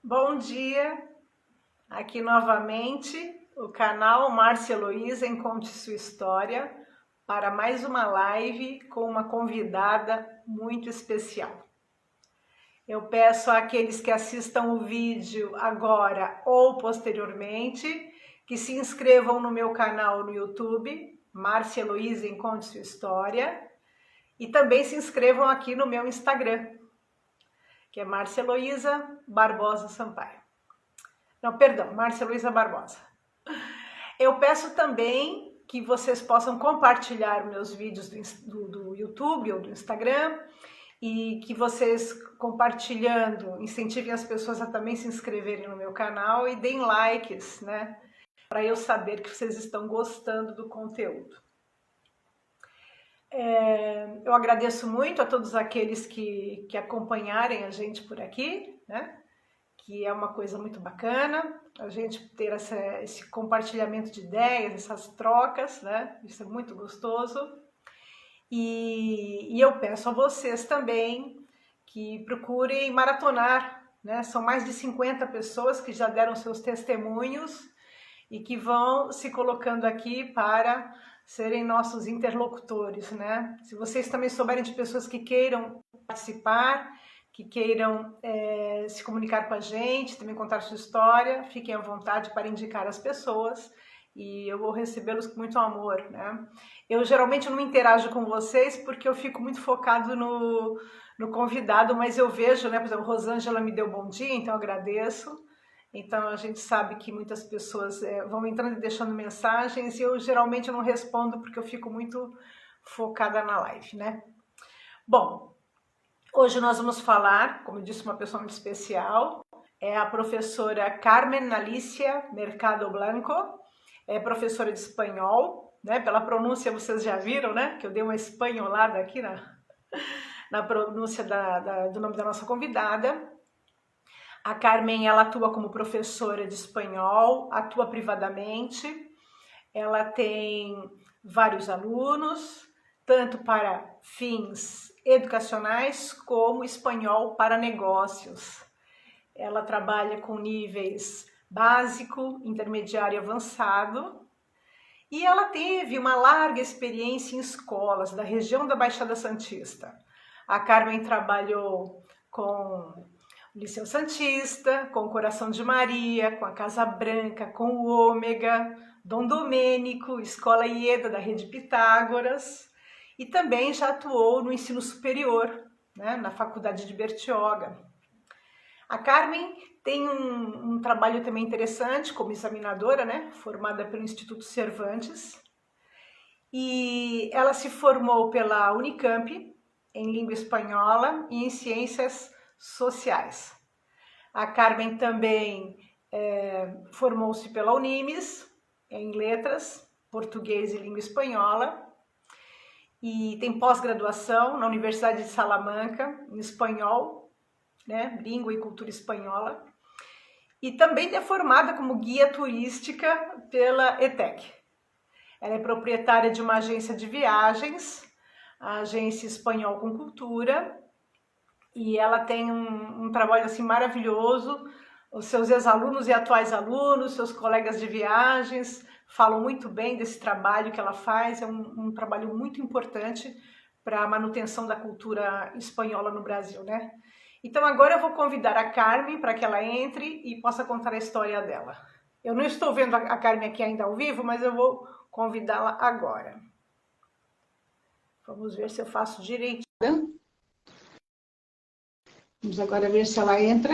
Bom dia, aqui novamente o canal Márcia Heloísa em Conte Sua História para mais uma live com uma convidada muito especial. Eu peço àqueles que assistam o vídeo agora ou posteriormente que se inscrevam no meu canal no YouTube, Márcia Heloísa em Conte Sua História, e também se inscrevam aqui no meu Instagram, que é Márcia Heloísa Barbosa Sampaio. Não, perdão, Márcia Heloísa Barbosa. Eu peço também que vocês possam compartilhar meus vídeos do YouTube ou do Instagram e que vocês, compartilhando, incentivem as pessoas a também se inscreverem no meu canal e deem likes, né? Para eu saber que vocês estão gostando do conteúdo. Eu agradeço muito a todos aqueles que acompanharem a gente por aqui, né? Que é uma coisa muito bacana, a gente ter esse compartilhamento de ideias, essas trocas, né? Isso é muito gostoso. E eu peço a vocês também que procurem maratonar, né? São mais de 50 pessoas que já deram seus testemunhos e que vão se colocando aqui para serem nossos interlocutores, né? Se vocês também souberem de pessoas que queiram participar, que queiram se comunicar com a gente, também contar sua história, fiquem à vontade para indicar as pessoas e eu vou recebê-los com muito amor, né? Eu geralmente não interajo com vocês porque eu fico muito focado no convidado, mas eu vejo, né? Por exemplo, Rosângela me deu bom dia, então eu agradeço. Então a gente sabe que muitas pessoas vão entrando e deixando mensagens e eu geralmente não respondo porque eu fico muito focada na live, né? Bom, hoje nós vamos falar, como eu disse, uma pessoa muito especial, é a professora Carmen Alicia Mercado Blanco, é professora de espanhol, né? Pela pronúncia vocês já viram, né? Que eu dei uma espanholada aqui na pronúncia do nome da nossa convidada. A Carmen, ela atua como professora de espanhol, atua privadamente, ela tem vários alunos, tanto para fins educacionais como espanhol para negócios. Ela trabalha com níveis básico, intermediário e avançado, e ela teve uma larga experiência em escolas da região da Baixada Santista. A Carmen trabalhou com Liceu Santista, com o Coração de Maria, com a Casa Branca, com o Ômega, Dom Domênico, Escola Ieda da Rede Pitágoras, e também já atuou no ensino superior, né, na Faculdade de Bertioga. A Carmen tem um trabalho também interessante como examinadora, né, formada pelo Instituto Cervantes, e ela se formou pela Unicamp em língua espanhola e em ciências sociais. A Carmen também formou-se pela Unimes, em letras, português e língua espanhola, e tem pós-graduação na Universidade de Salamanca, em espanhol, né, língua e cultura espanhola, e também é formada como guia turística pela ETEC. Ela é proprietária de uma agência de viagens, a Agência Espanhol com Cultura, e ela tem um trabalho assim maravilhoso. Os seus ex-alunos e atuais alunos, seus colegas de viagens, falam muito bem desse trabalho que ela faz. É um trabalho muito importante para a manutenção da cultura espanhola no Brasil, né? Então agora eu vou convidar a Carmen para que ela entre e possa contar a história dela. Eu não estou vendo a Carmen aqui ainda ao vivo, mas eu vou convidá-la agora. Vamos ver se eu faço direitinho. Vamos agora ver se ela entra.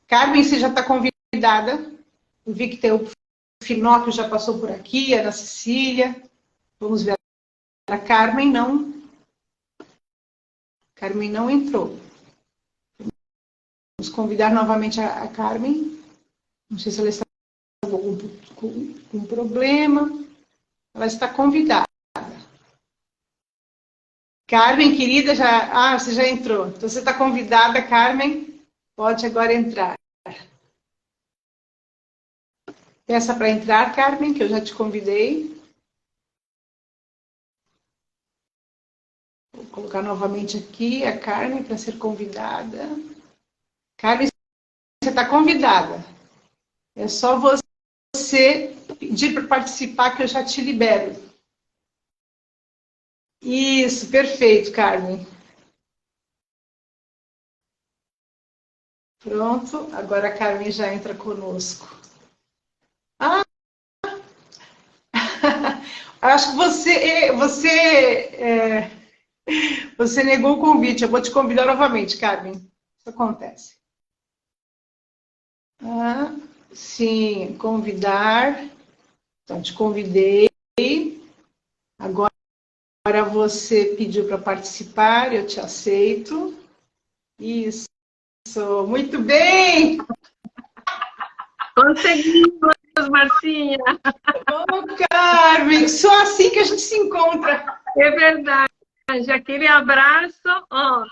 Carmen, você já está convidada. Eu vi que tem o Finópio já passou por aqui, a Ana Cecília. Vamos ver. A Carmen não. Carmen não entrou. Vamos convidar novamente a Carmen. Não sei se ela está com problema. Ela está convidada. Carmen, querida, você já entrou. Então você está convidada, Carmen. Pode agora entrar. Peça para entrar, Carmen, que eu já te convidei. Vou colocar novamente aqui a Carmen para ser convidada. Carmen, você está convidada. É só você pedir para participar que eu já te libero. Isso, perfeito, Carmen. Pronto, agora a Carmen já entra conosco. Ah, acho que você negou o convite. Eu vou te convidar novamente, Carmen. Isso acontece. Ah, sim, convidar. Então, te convidei. Agora você pediu para participar, eu te aceito. Isso, muito bem! Conseguimos, Marcinha! Oh, Carmen, só assim que a gente se encontra. É verdade. Aquele abraço,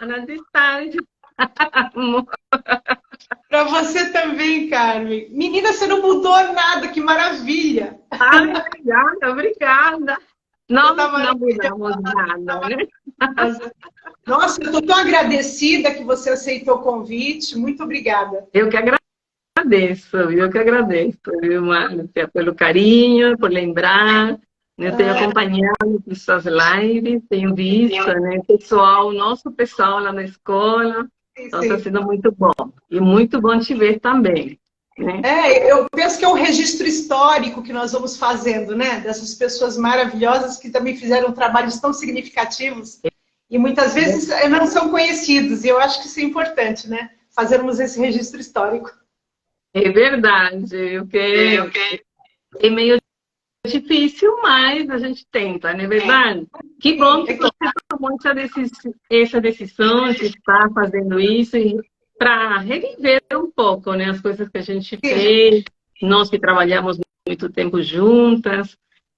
na distância. Para você também, Carmen. Menina, você não mudou nada, que maravilha! Ai, obrigada, obrigada. Não, Tá não maravilhosa. mudamos nada, né? Nossa, eu estou tão agradecida que você aceitou o convite. Muito obrigada. Eu que agradeço, viu, Márcia, pelo carinho, por lembrar. Eu tenho acompanhado as suas lives, tenho visto, né, nosso pessoal lá na escola. Então está Sim. sendo muito bom. E muito bom te ver também, né? Eu penso que é um registro histórico que nós vamos fazendo, né? Dessas pessoas maravilhosas que também fizeram trabalhos tão significativos e muitas vezes não são conhecidos. E eu acho que isso é importante, né? Fazermos esse registro histórico. É verdade, o que é meio difícil, mas a gente tenta, não é verdade? Que bom que você tomou essa decisão de estar fazendo isso para reviver um pouco, né, as coisas que a gente fez, nós que trabalhamos muito tempo juntas.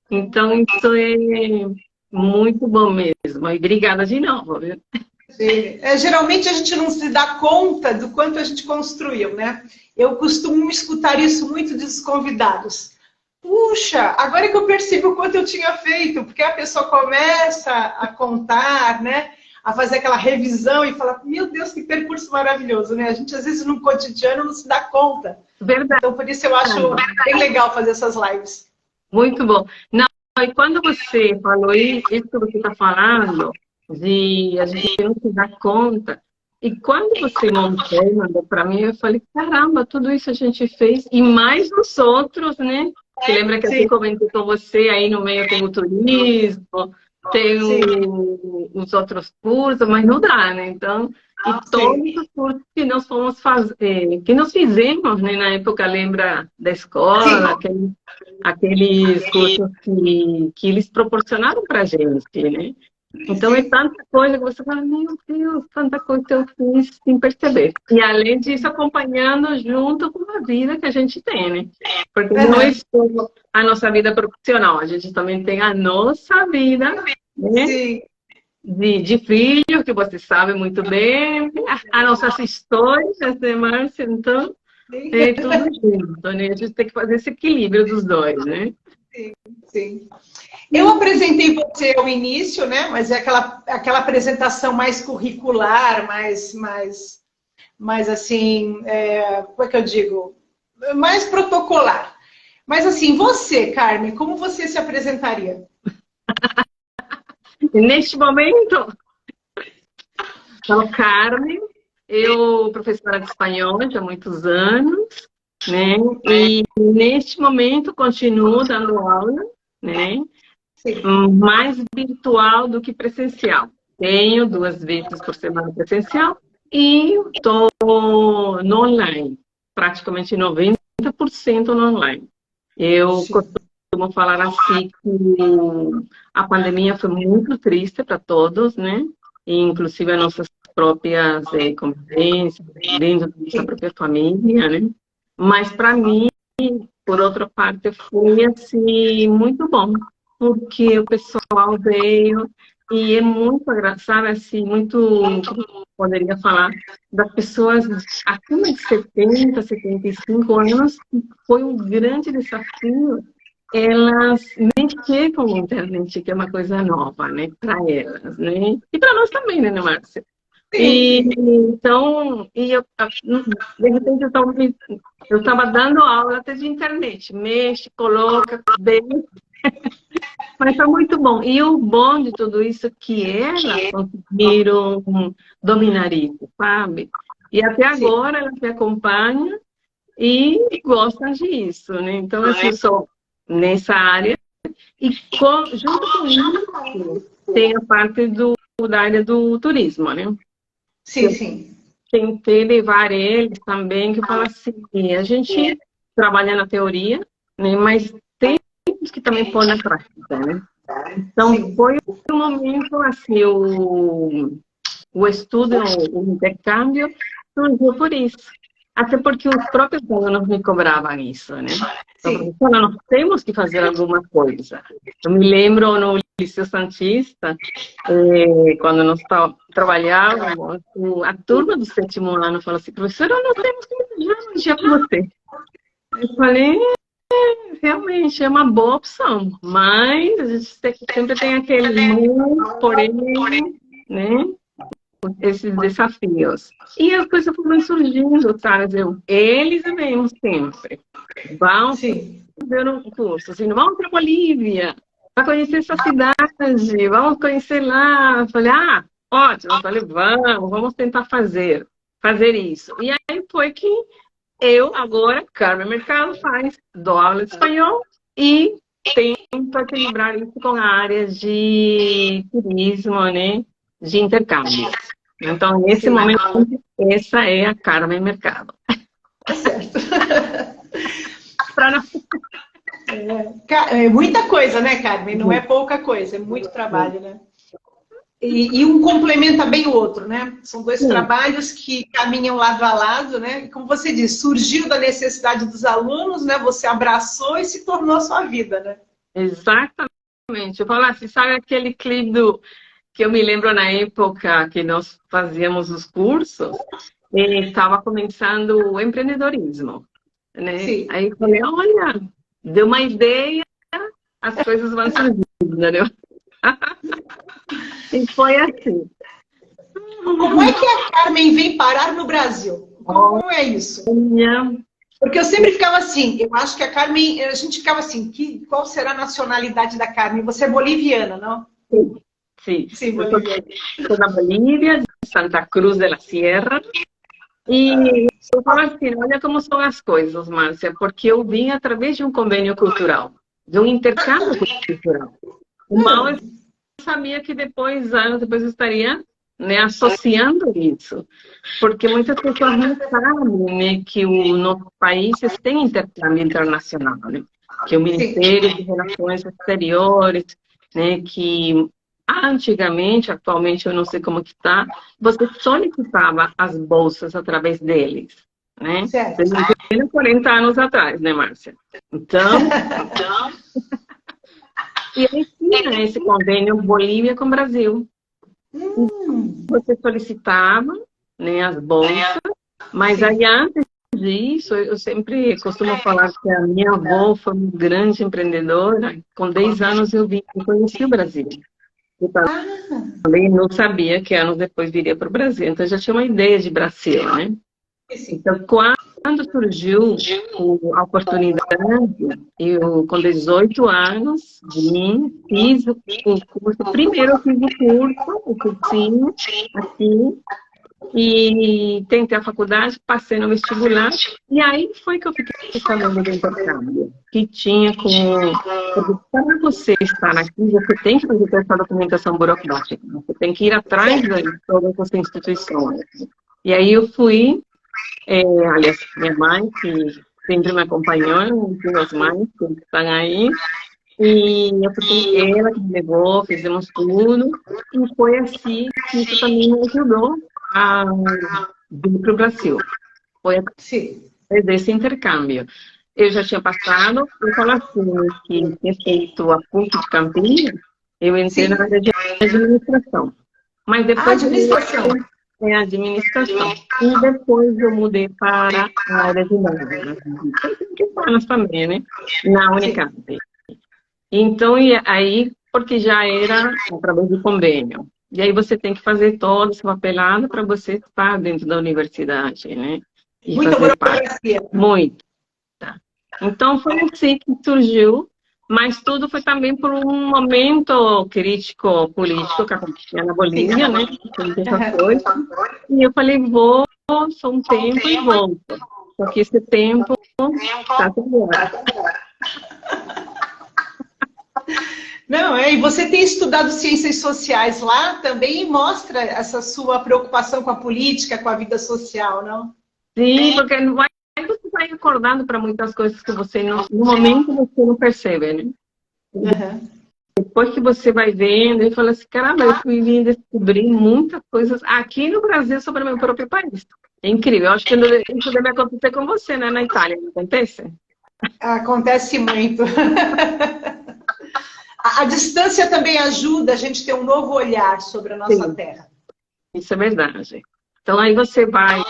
Então, isso é muito bom mesmo. E obrigada de novo, viu? Geralmente a gente não se dá conta do quanto a gente construiu, né? Eu costumo escutar isso muito dos convidados. Puxa, agora que eu percebi o quanto eu tinha feito, porque a pessoa começa a contar, né? A fazer aquela revisão e falar, meu Deus, que percurso maravilhoso, né? A gente às vezes no cotidiano não se dá conta. Verdade. Então por isso eu acho bem legal fazer essas lives. Muito bom. Não, e quando você falou isso que você está falando, de a gente não se dar conta, e quando você montou, mandou para mim, eu falei, caramba, tudo isso a gente fez, e mais os outros, né? Você lembra que eu comentei com você, aí no meio tem o turismo, tem os outros cursos, mas não dá, né? Então, e todos os cursos que nós fomos fazer, que nós fizemos, né, na época, lembra da escola, aqueles cursos que eles proporcionaram para a gente, né? Então é tanta coisa que você fala, meu Deus, tanta coisa que eu fiz sem perceber. E além disso, acompanhando junto com a vida que a gente tem, né? Porque não é só a nossa vida profissional, a gente também tem a nossa vida, né? Sim. De filho, que você sabe muito bem, as nossas histórias, né, Márcia? Então, é tudo junto, né? A gente tem que fazer esse equilíbrio dos dois, né? Sim. Eu apresentei você ao início, né? Mas é aquela apresentação mais curricular, mais assim, como é que eu digo? Mais protocolar. Mas assim, você, Carmen, como você se apresentaria? Neste momento, sou Carmen, eu professora de espanhol há muitos anos, né? E neste momento continuo dando aula, né? Mais virtual do que presencial. Tenho 2 vezes por semana presencial e estou no online, praticamente 90% no online. Eu costumo falar assim que a pandemia foi muito triste para todos, né? Inclusive as nossas próprias convivências, dentro da nossa própria família, né? Mas para mim, por outra parte, foi assim muito bom, porque o pessoal veio e é muito engraçado, assim, muito, como poderia falar, das pessoas acima de 70, 75 anos, foi um grande desafio elas mexer com a internet, que é uma coisa nova, né, para elas, né, e para nós também, né, Márcia? E então, de repente eu estava dando aula até de internet, mexe, coloca, bem, mas está muito bom. E o bom de tudo isso é que elas conseguiram dominar isso, sabe? E até agora elas me acompanham e gostam disso, né? Então, assim, eu sou nessa área e junto com isso tem a parte da área do turismo, né? Sim, sim. Tentei levar eles também, que eu falo assim, a gente trabalha na teoria, né? Mas temos que também pôr na prática, né? Então, foi um momento, assim, o estudo, o intercâmbio, surgiu por isso. Até porque os próprios alunos me cobravam isso, né? Então, nós temos que fazer alguma coisa. Eu me lembro no Liceu Santista, quando nós trabalhávamos, a turma do 7º ano falou assim, professora, nós temos que viajar um dia com você. Eu falei, realmente é uma boa opção, mas a gente sempre tem aquele porém, né? Esses desafios. E as coisas foram surgindo, sabe? Eles mesmos sempre vão fazer um curso, assim, vamos para Bolívia, para conhecer essa cidade, vamos conhecer lá. Eu falei, ótimo. Eu falei, vamos tentar fazer isso. E aí foi que eu, agora, Carmen Mercado, dou aula de espanhol e tento equilibrar isso com a área de turismo, né? De intercâmbio. Então, nesse momento, essa é a Carmen Mercado. Tá certo. É muita coisa, né, Carmen? Não é pouca coisa, é muito trabalho, né? E um complementa bem o outro, né? São dois trabalhos que caminham lado a lado, né? E como você disse, surgiu da necessidade dos alunos, né? Você abraçou e se tornou a sua vida, né? Exatamente. Eu falo assim, sabe aquele clipe que eu me lembro na época que nós fazíamos os cursos, estava começando o empreendedorismo, né? Sim. Aí eu falei, olha, deu uma ideia, as coisas vão surgindo, entendeu? E foi assim. Como é que a Carmen vem parar no Brasil? Como é isso? Porque eu sempre ficava assim, eu acho que a Carmen, a gente ficava assim, qual será a nacionalidade da Carmen? Você é boliviana, não? Sim. Sim, boliviana. Sou da Bolívia, de Santa Cruz de la Sierra. E eu falo assim, olha como são as coisas, Márcia, porque eu vim através de um convênio cultural, de um intercâmbio cultural. Mal eu sabia que anos depois eu estaria, né, associando isso. Porque muitas pessoas não sabem, né, que o nosso país tem intercâmbio internacional, né? Que o Ministério de Relações Exteriores, né, que antigamente, atualmente eu não sei como que está, você solicitava as bolsas através deles, né? Certo. 40 anos atrás, né, Márcia? Então... E aí tinha esse convênio Bolívia com Brasil. Você solicitava, né, as bolsas, mas aí antes disso, eu sempre costumo falar que a minha avó foi uma grande empreendedora. Com 10 anos eu conheci o Brasil. Eu também não sabia que anos depois viria para o Brasil, então eu já tinha uma ideia de Brasil, né? Então, quando surgiu a oportunidade, eu, com 18 anos, fiz o curso. Primeiro eu fiz o cursinho aqui, e tentei a faculdade, passei no vestibular, e aí foi que eu fiquei sabendo do intercâmbio, que tinha porque para você estar aqui, você tem que fazer essa documentação burocrática, você tem que ir atrás de todas as instituições. E aí eu fui, aliás, minha mãe, que sempre me acompanhou, as mães que estão aí, e eu fui ela que me levou, fizemos tudo, e foi assim que isso também me ajudou a vir para o Brasil. Foi desse intercâmbio. Eu já tinha passado, eu falo assim, que tinha feito a PUC de Campinas, eu entrei na área de administração. Mas depois administração. Administração. E depois eu mudei para a área de marketing. 5 anos também, né? Na Unicamp. Então, e aí, porque já era através do convênio. E aí você tem que fazer toda essa papelada para você estar dentro da universidade, né? E Muita fazer parte. burocracia. Muito. Então foi assim que surgiu, mas tudo foi também por um momento crítico político que acontecia na Bolívia, né? Muita coisa. E eu falei, vou só um tempo e volto. Porque esse tempo está agora. Não, e você tem estudado ciências sociais lá também e mostra essa sua preocupação com a política, com a vida social, não? Sim, porque você vai acordando para muitas coisas que você no momento você não percebe, né? Depois que você vai vendo e fala assim, caramba, eu fui descobrir muitas coisas aqui no Brasil sobre o meu próprio país. É incrível, eu acho que isso deve acontecer com você, né, na Itália, não acontece? Acontece muito. A distância também ajuda a gente ter um novo olhar sobre a nossa terra. Isso é verdade. Então aí você vai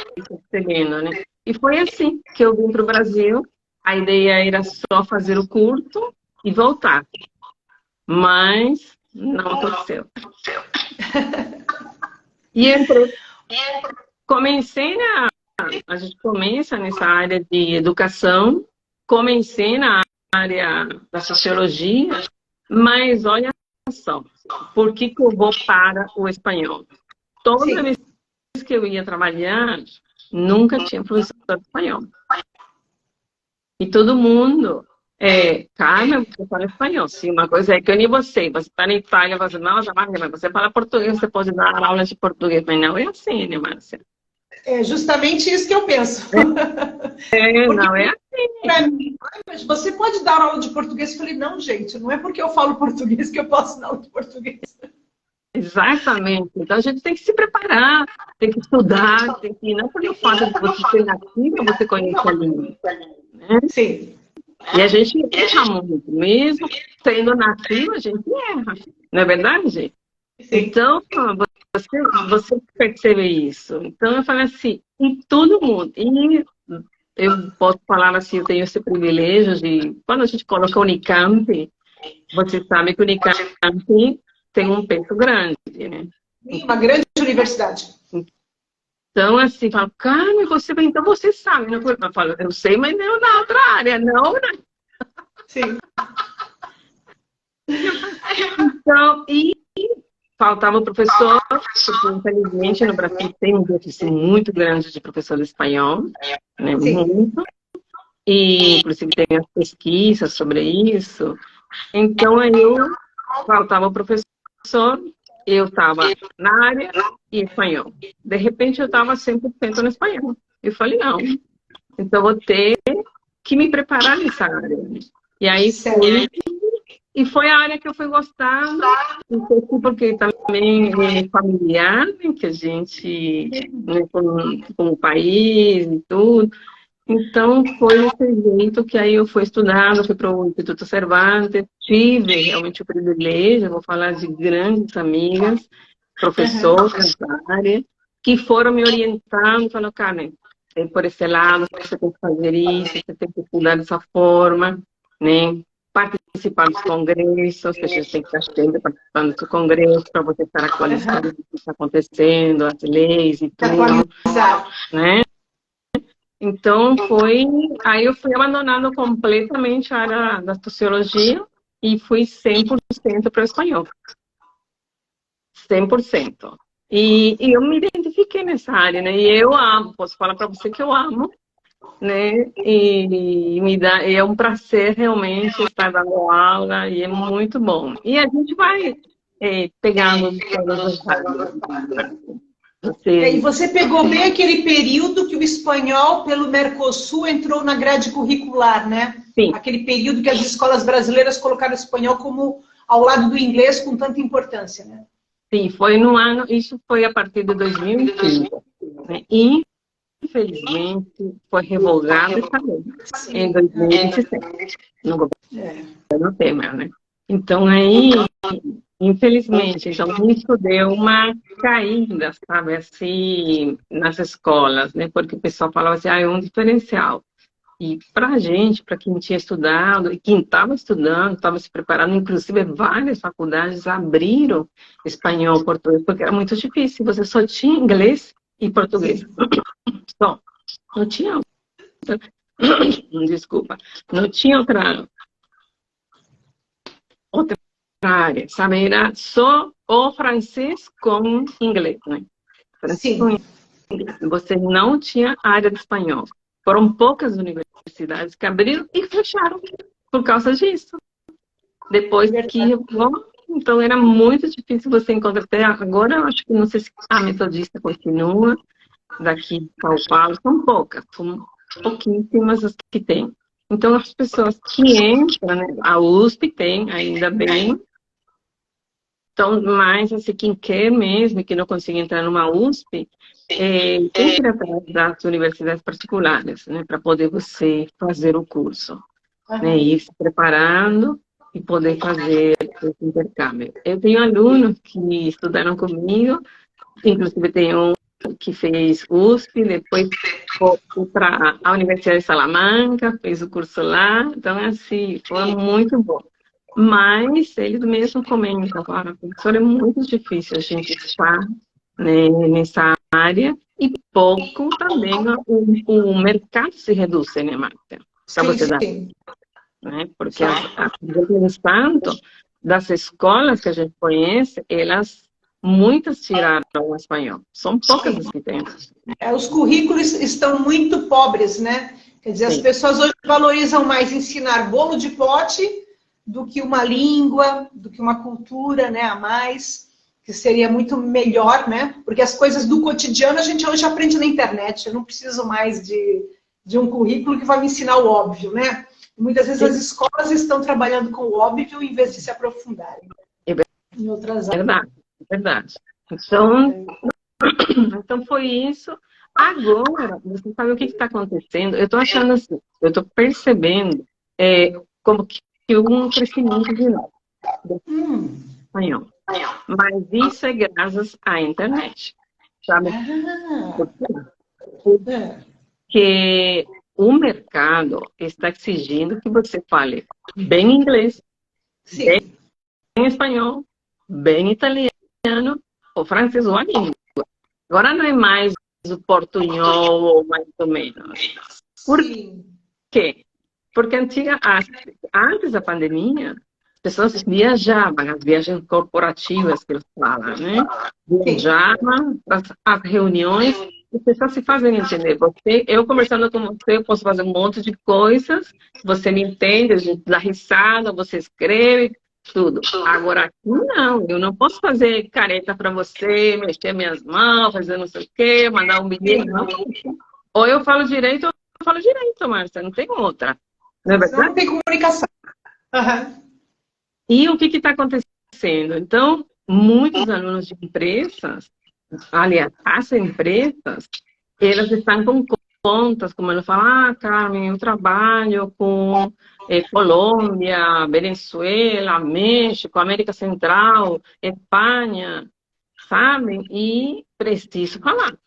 percebendo, né? E foi assim que eu vim para o Brasil. A ideia era só fazer o curso e voltar. Mas não aconteceu. E comecei a gente começa nessa área de educação, comecei na área da sociologia, mas olha só, por que eu vou para o espanhol? Toda vez que eu ia trabalhar, nunca tinha professor de espanhol. E todo mundo, Carmen, você fala espanhol. Sim, uma coisa é que eu nem você está na Itália, você, nossa, Márcia, você fala português, você pode dar aula de português, mas não é assim, né, Márcia? É justamente isso que eu penso. Não é assim. Mas você pode dar aula de português? Eu falei, não, gente, não é porque eu falo português que eu posso dar aula de português. Exatamente. Então a gente tem que se preparar, tem que estudar, tem que não por o fato de você ser nativo, você conhece a língua. Né? Sim. E a gente erra muito. Mesmo sendo nativo, a gente erra. Não é verdade, gente? Sim. Então, você percebe isso. Então eu falei assim, em todo mundo. E eu posso falar assim, eu tenho esse privilégio de, quando a gente coloca Unicamp, você sabe que o Unicamp tem um peso grande, né? Uma grande universidade. Então, assim, falo, Carmen, então você sabe. Eu falo, eu sei, mas não na outra área, não, né? Sim. Então, e faltava o professor, porque infelizmente no Brasil tem um déficit muito grande de professor de espanhol, né? Muito. E, inclusive, tem as pesquisas sobre isso. Então, aí faltava o professor, eu estava na área e espanhol. De repente, eu estava 100% no espanhol. Eu falei, não, então vou ter que me preparar nessa área. E aí foi a área que eu fui gostando, porque também é familiar, né, que a gente, né, com o país e tudo. Então, foi desse jeito que aí eu fui estudando, fui para o Instituto Cervantes, tive realmente o privilégio, vou falar de grandes amigas, professoras da área, que foram me orientando, falaram, Carmen, por esse lado, você tem que fazer isso, você tem que estudar dessa forma, né? Participar dos congressos, que a gente tem que estar sempre participando dos congressos para você estar atualizando o que está acontecendo, as leis e tudo, né? Então, aí eu fui abandonando completamente a área da sociologia e fui 100% para o espanhol. 100%. E eu me identifiquei nessa área, né? E eu amo, posso falar para você que eu amo, né? E é um prazer realmente estar dando aula e é muito bom. E a gente vai pegando todas as áreas. E você pegou bem aquele período que o espanhol, pelo Mercosul, entrou na grade curricular, né? Sim. Aquele período que as escolas brasileiras colocaram o espanhol como ao lado do inglês com tanta importância, né? Sim, isso foi a partir de 2015. Né? Infelizmente, foi revogado essa lei em 2017, no governo Temer, né? Então, aí, infelizmente, então, isso deu uma caída, sabe, assim, nas escolas, né? Porque o pessoal falava assim, é um diferencial. E para a gente, para quem tinha estudado, e quem estava estudando, estava se preparando, inclusive várias faculdades abriram espanhol, português, porque era muito difícil, você só tinha inglês e português. Só, não tinha outra, desculpa, não tinha outra área, sabe? Era só o francês com inglês, né? Francês com Sim. inglês. Você não tinha área de espanhol. Foram poucas universidades que abriram e fecharam por causa disso. Depois que, bom, então era muito difícil você encontrar. Até agora, eu acho que não sei se a Metodista continua, daqui de São Paulo, são poucas, são pouquíssimas as que tem. Então, as pessoas que entram, né, a USP tem, ainda bem. Então, mas assim, quem quer mesmo e que não consiga entrar numa USP, tem que ir atrás das universidades particulares, né, para poder você fazer o curso, né, ir se preparando e poder fazer esse intercâmbio. Eu tenho alunos que estudaram comigo, inclusive tem um que fez USP, depois foi para a Universidade de Salamanca, fez o curso lá, então assim, foi muito bom. Mas eles mesmo comentam, claro, professor, é muito difícil a gente estar, né, nessa área e pouco também o mercado se reduz, né, Marta? Para Sim, você dar, sim. né? Porque tanto das escolas que a gente conhece, muitas tiraram o espanhol. São poucas as que têm. Os currículos estão muito pobres, né? Quer dizer, as Sim. pessoas hoje valorizam mais ensinar bolo de pote do que uma língua, do que uma cultura, né, a mais, que seria muito melhor, né? Porque as coisas do cotidiano a gente hoje aprende na internet. Eu não preciso mais de um currículo que vai me ensinar o óbvio, né? Muitas vezes as escolas estão trabalhando com o óbvio em vez de se aprofundarem em outras áreas. Verdade, verdade. Então foi isso. Agora, você sabe o que está acontecendo? Eu estou achando assim, eu estou percebendo como que houve um crescimento de novo do espanhol. Mas isso é graças à internet, sabe? Ah, Por quê? é. Porque o mercado está exigindo que você fale bem inglês, bem Sim, espanhol, bem italiano, ou francês ou a língua. Agora não é mais o portunhol ou mais ou menos. Por sim, quê? Porque antes da pandemia, as pessoas viajavam, as viagens corporativas que eles falam, né? sim. Viajavam para as reuniões, as pessoas se fazem entender. Eu conversando com você, eu posso fazer um monte de coisas, você me entende, a gente dá risada, você escreve, tudo. Agora aqui não, eu não posso fazer careta para você, mexer minhas mãos, fazer não sei o quê, mandar um bilhete, não. Ou eu falo direito, ou eu falo direito, Márcia, não tem outra. Não é Senão verdade? não tem comunicação. Aham. E o que está acontecendo? Então, muitos alunos de empresas, aliás, as empresas, elas estão com contas, como ela fala, Carmen, eu trabalho com Colômbia, Venezuela, México, América Central, Espanha, sabe? E preciso falar.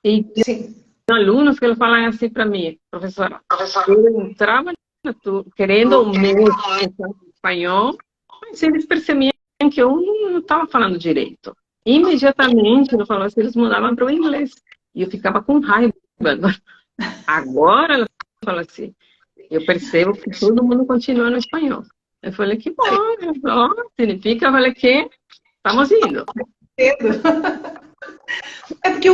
E tem Sim. alunos que eles falam assim para mim, professora, eu entrava querendo o meu espanhol, mas eles percebiam que eu não estava falando direito. Imediatamente, eu falava assim, eles mudavam para o inglês. E eu ficava com raiva. Agora, ela fala assim, eu percebo que todo mundo continua no espanhol. Eu falei, que bom. Ó, significa, eu falei, que estamos indo. É porque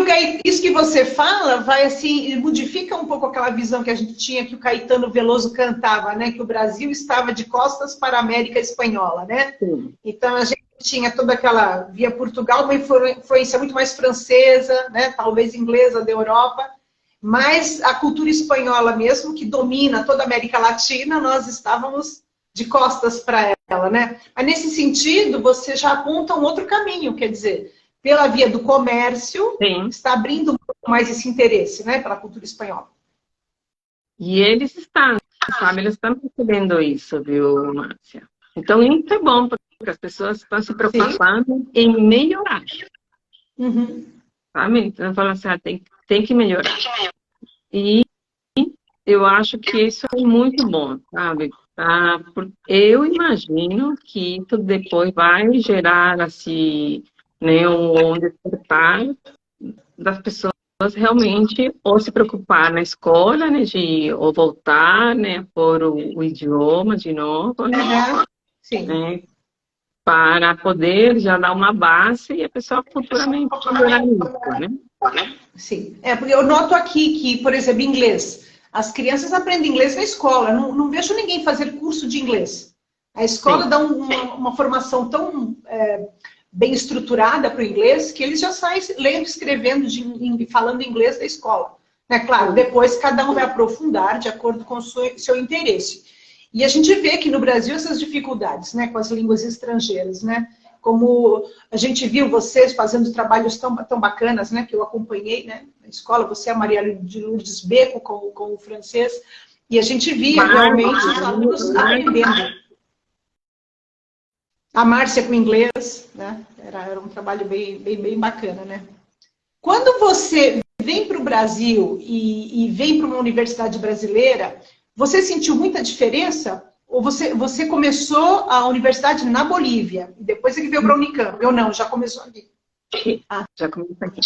isso que você fala vai assim, modifica um pouco aquela visão que a gente tinha que o Caetano Veloso cantava, né? Que o Brasil estava de costas para a América Espanhola, né? Sim. Então a gente tinha toda aquela via Portugal, uma influência muito mais francesa, né? Talvez inglesa da Europa, mas a cultura espanhola mesmo, que domina toda a América Latina, nós estávamos de costas para ela, né? Mas nesse sentido, você já aponta um outro caminho, quer dizer, pela via do comércio, Sim. está abrindo um pouco mais esse interesse, né, pela cultura espanhola. E eles estão, sabe, eles estão percebendo isso, viu, Márcia? Então, isso é bom, porque as pessoas estão se preocupando em melhorar. Uhum. Sabe? Então, falam assim, tem que melhorar. E eu acho que isso é muito bom, sabe? Tá? Eu imagino que isso depois vai gerar, assim, né, um despertar das pessoas realmente ou se preocupar na escola, né, de ou voltar, né, por o idioma de novo, né, Sim. né, para poder já dar uma base e a pessoa futuramente melhorar isso, né? Sim, porque eu noto aqui que, por exemplo, inglês. As crianças aprendem inglês na escola. Não vejo ninguém fazer curso de inglês. A escola Sim. dá uma formação tão bem estruturada para o inglês que eles já saem lendo, escrevendo, falando inglês da escola. É claro, depois cada um vai aprofundar de acordo com o seu interesse. E a gente vê que no Brasil essas dificuldades, né, com as línguas estrangeiras, né? Como a gente viu vocês fazendo trabalhos tão bacanas, né, que eu acompanhei, né, na escola, você é a Maria de Lourdes Beco com o francês, e a gente via realmente os alunos aprendendo. A Márcia com inglês, né, era um trabalho bem bacana, né. Quando você vem para o Brasil e vem para uma universidade brasileira, você sentiu muita diferença? Ou você começou a universidade na Bolívia, e depois é que veio para a Unicamp? Eu não, já começou aqui. Já começou aqui.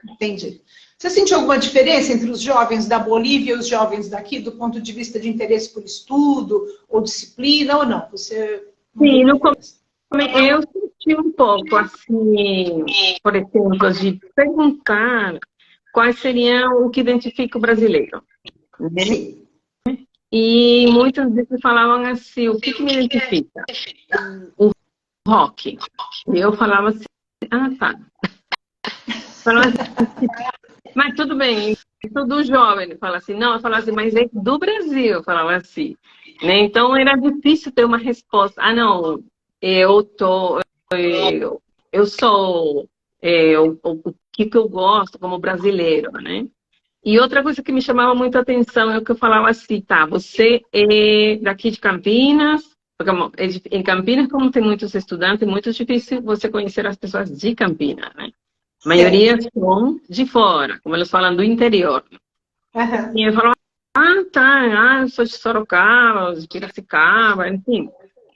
Entendi. Você sentiu alguma diferença entre os jovens da Bolívia e os jovens daqui, do ponto de vista de interesse por estudo, ou disciplina, ou não? Você não Sim, viu no diferença? eu senti um pouco, assim, por exemplo, de perguntar quais seriam o que identifica o brasileiro, né? Sim. E muitas vezes falavam assim, o que me identifica? O rock. E eu falava assim, ah, tá. Falava assim, mas tudo bem, tudo jovem. Ele fala assim, não, eu falava assim, mas é do Brasil, eu falava assim, né? Então era difícil ter uma resposta. Ah, não, eu tô, eu sou o que eu gosto como brasileiro, né? E outra coisa que me chamava muito a atenção é o que eu falava assim, tá, você é daqui de Campinas, porque em Campinas, como tem muitos estudantes, é muito difícil você conhecer as pessoas de Campinas, né? A maioria Certo. são de fora, como eles falam, do interior. Aham. E eu falava, ah, tá, eu sou de Sorocaba, de Piracicaba, enfim.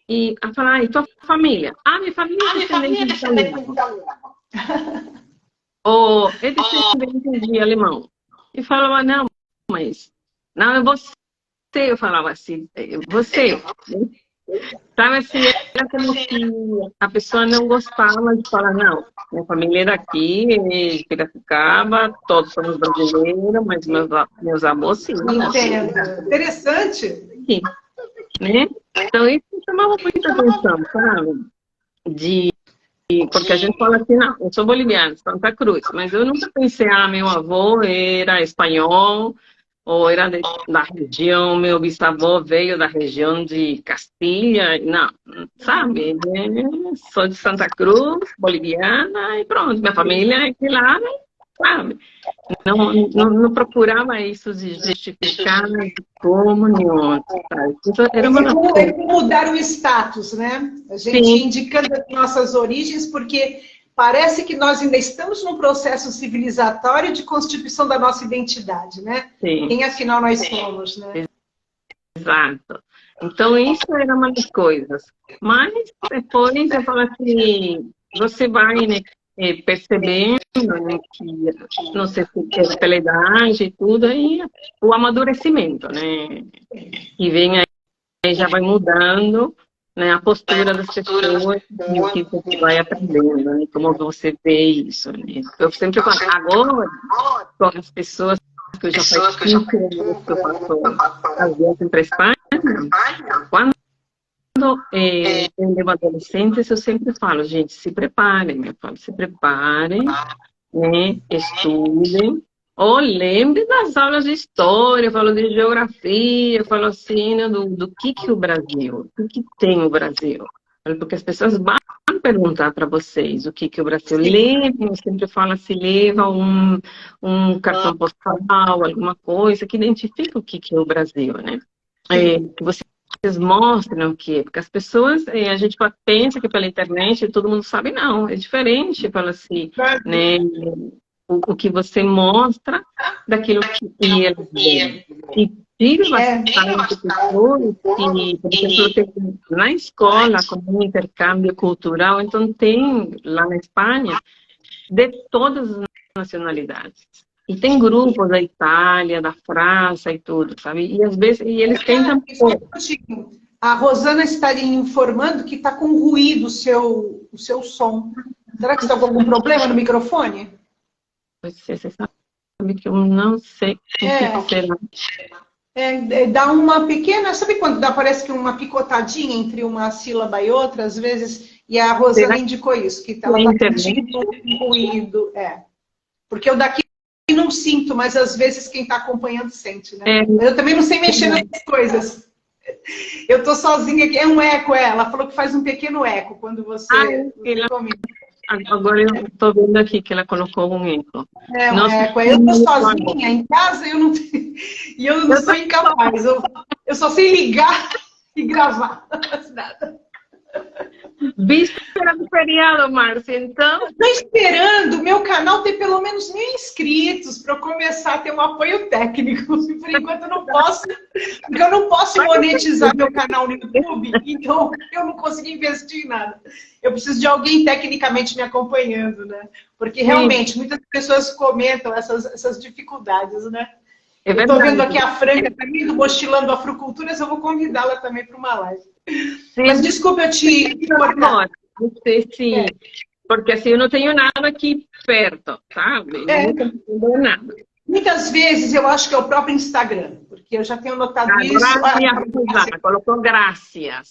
E ela falava, e tua família? Ah, minha família é descendente de italiano. Ou é descendente de alemão. E falava, não, mas não, é você. Eu falava assim, você. Sabe assim, era como se a pessoa não gostava de falar, não, minha família é daqui, de Piracicaba, todos somos brasileiros, mas meus avós sim. Entendo. Interessante. Sim, né? Então isso me chamava muita atenção, sabe? Porque a gente fala assim, não, eu sou boliviana, Santa Cruz, mas eu nunca pensei, ah, meu avô era espanhol, ou era da região, meu bisavô veio da região de Castilha, não, sabe? Sou de Santa Cruz, boliviana, e pronto, minha família é de lá, sabe? Não procurava isso de justificar de como nenhum, sabe? Isso era uma das É coisas. como mudar o status, né? A gente Sim, indicando as nossas origens, porque parece que nós ainda estamos num processo civilizatório de constituição da nossa identidade, né? sim, Quem afinal nós somos, né? exato. Então, isso era uma das coisas. Mas, depois, eu falo assim, você vai, né, percebendo, né, que, não sei se é pela idade e tudo, aí o amadurecimento, né, que vem aí já vai mudando, né, a postura das pessoas e o que você vai aprendendo, né, como você vê isso, né. Eu sempre falo, agora, com as pessoas que eu já faz 15 anos que eu passo as viagens para a Espanha, quando eu levo adolescentes, eu sempre falo, gente, se preparem, eu falo, se preparem, né, estudem, ou lembre das aulas de história, eu falo de geografia, eu falo assim, né, do que o Brasil, o que tem o Brasil, porque as pessoas vão perguntar para vocês o que o Brasil leva, eu sempre falo assim, leva um cartão postal, alguma coisa que identifica o que é o Brasil, né? Que vocês mostrem o que é, porque as pessoas, a gente pensa que pela internet todo mundo sabe, não, é diferente, fala assim, né? O que você mostra daquilo que eles veem. E tive bastante pessoas que, por exemplo, tem, na escola, como um intercâmbio cultural, então tem lá na Espanha de todas as nacionalidades. E tem grupos da Itália, da França e tudo, sabe? E às vezes eles tentam. A Rosana está lhe informando que está com ruído o seu som. Será que está com algum problema no microfone? Você sabe que eu não sei o que será. Dá uma pequena... Sabe quando parece que uma picotadinha entre uma sílaba e outra, às vezes? E a Rosana indicou isso, que ela está sentindo um ruído. Porque eu daqui não sinto, mas às vezes quem está acompanhando sente, né? Eu também não sei mexer nessas coisas. Eu estou sozinha aqui. É um eco, ela falou que faz um pequeno eco quando você comenta. Agora eu estou vendo aqui que ela colocou um eco. Um eco. Eu estou sozinha em casa eu não tenho, e eu não sou incapaz. Eu só sei ligar e gravar. Nada. Víspera do feriado, Márcia, então... Estou esperando o meu canal ter pelo menos 1000 inscritos para eu começar a ter um apoio técnico. Por enquanto eu não posso, porque eu não posso monetizar meu canal no YouTube, então eu não consigo investir em nada. Eu preciso de alguém tecnicamente me acompanhando, né? Porque realmente muitas pessoas comentam essas dificuldades, né? Eu estou vendo aqui a Franca também, do Mochilando Afroculturas, eu vou convidá-la também para uma live. Mas desculpa eu te cortar. Não sei se... Porque assim, eu não tenho nada aqui perto, sabe? Não tenho nada. Muitas vezes eu acho que é o próprio Instagram, porque eu já tenho notado isso. Colocou graças.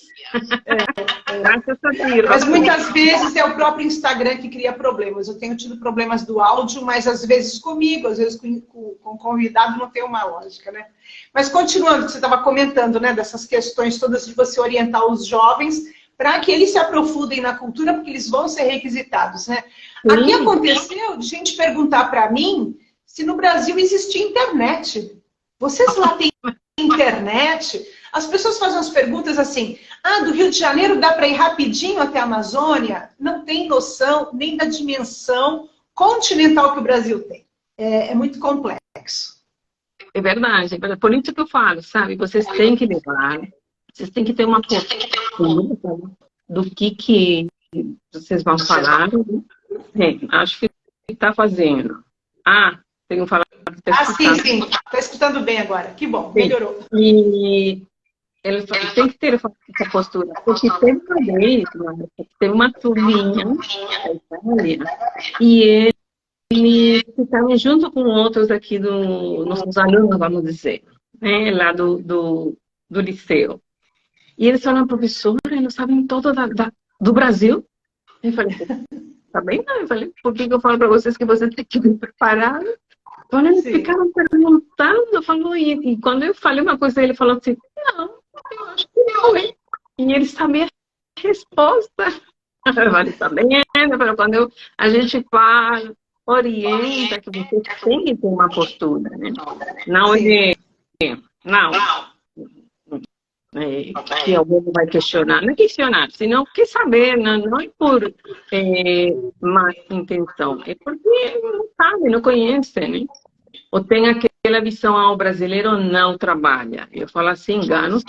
Graças a Deus. Mas muitas vezes é o próprio Instagram que cria problemas. Eu tenho tido problemas do áudio, mas às vezes comigo, às vezes com convidado, não tem uma lógica, né? Mas continuando, você estava comentando, né, dessas questões todas de você orientar os jovens para que eles se aprofundem na cultura, porque eles vão ser requisitados, né? Aqui aconteceu de gente perguntar para mim se no Brasil existia internet. Vocês lá têm internet? As pessoas fazem umas perguntas assim, do Rio de Janeiro dá para ir rapidinho até a Amazônia? Não tem noção nem da dimensão continental que o Brasil tem. É muito complexo. É verdade. Por isso que eu falo, sabe? Vocês têm que levar, vocês têm que ter uma postura do que vocês vão falar. Acho que está fazendo. Tenho falado. Sim. Está escutando bem agora. Que bom, melhorou. E eles têm que ter essa postura. Porque teve uma vez, teve uma turminha da Itália, e eles ficaram junto com outros aqui nossos alunos, vamos dizer, né, lá do liceu. E eles falaram, professora, eles sabem todo do Brasil. Eu falei, tá bem? Não. Eu falei, por que eu falo para vocês que vocês têm que vir preparados? Então, eles ficaram perguntando, falou, e quando eu falei uma coisa, ele falou assim, não, eu acho que não, hein? E ele sabia a resposta. Eu falei, tá bem? Quando a gente fala, orienta, que você tem que ter uma postura, né? Não que alguém vai questionar, não é questionar, senão quer saber, não é por má intenção, é porque não sabe, não conhece, né? Ou tem aquela visão, o brasileiro não trabalha. Eu falo assim, engano-se,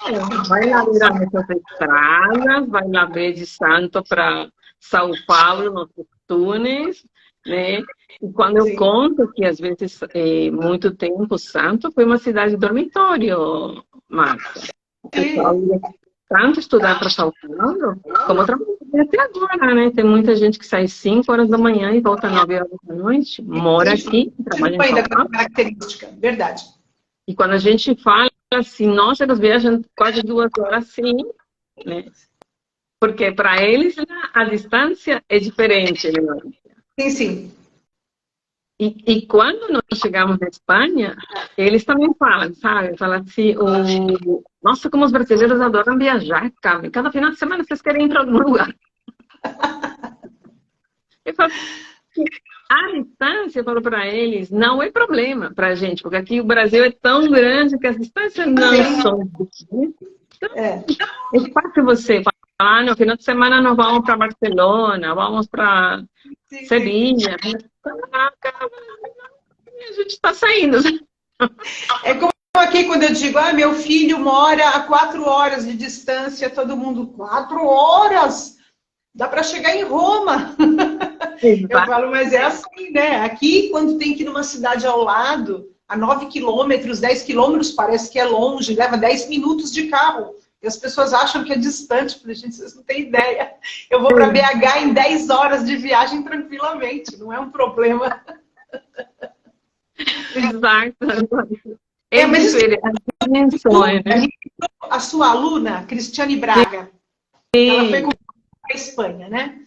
vai lá ver as nossas estradas, vai lá ver de Santo para São Paulo, nos túneis, né? E quando eu conto que às vezes, muito tempo, Santo foi uma cidade dormitório, Márcia. O pessoal ia tanto estudar para São Paulo, como trabalhar até agora, né? Tem muita gente que sai 5 horas da manhã e volta 9 horas da noite, mora aqui, trabalha em São Paulo. Característica, verdade. E quando a gente fala assim, nossa, eles viajam quase 2 horas, sim, né? Porque para eles a distância é diferente, né? Sim. E quando nós chegamos na Espanha, eles também falam, sabe? Falam assim, nossa, como os brasileiros adoram viajar, cara. Cada final de semana vocês querem ir para algum lugar. Eu falo, a distância, eu falo para eles, não é problema para a gente, porque aqui o Brasil é tão grande que as distâncias não são grandes. Então, é fácil você falar, no final de semana nós vamos para Barcelona, vamos para Sevilha. A gente está saindo. É como aqui quando eu digo, meu filho mora a 4 horas de distância, todo mundo, 4 horas? Dá para chegar em Roma. Eu falo, mas é assim, né? Aqui, quando tem que ir numa cidade ao lado, a 9 quilômetros, 10 quilômetros, parece que é longe, leva 10 minutos de carro. E as pessoas acham que é distante. Falei, gente, vocês não têm ideia. Eu vou para BH em 10 horas de viagem tranquilamente, não é um problema. Exato. Mas as dimensões, né? A sua aluna, Cristiane Braga, ela foi para a Espanha, né?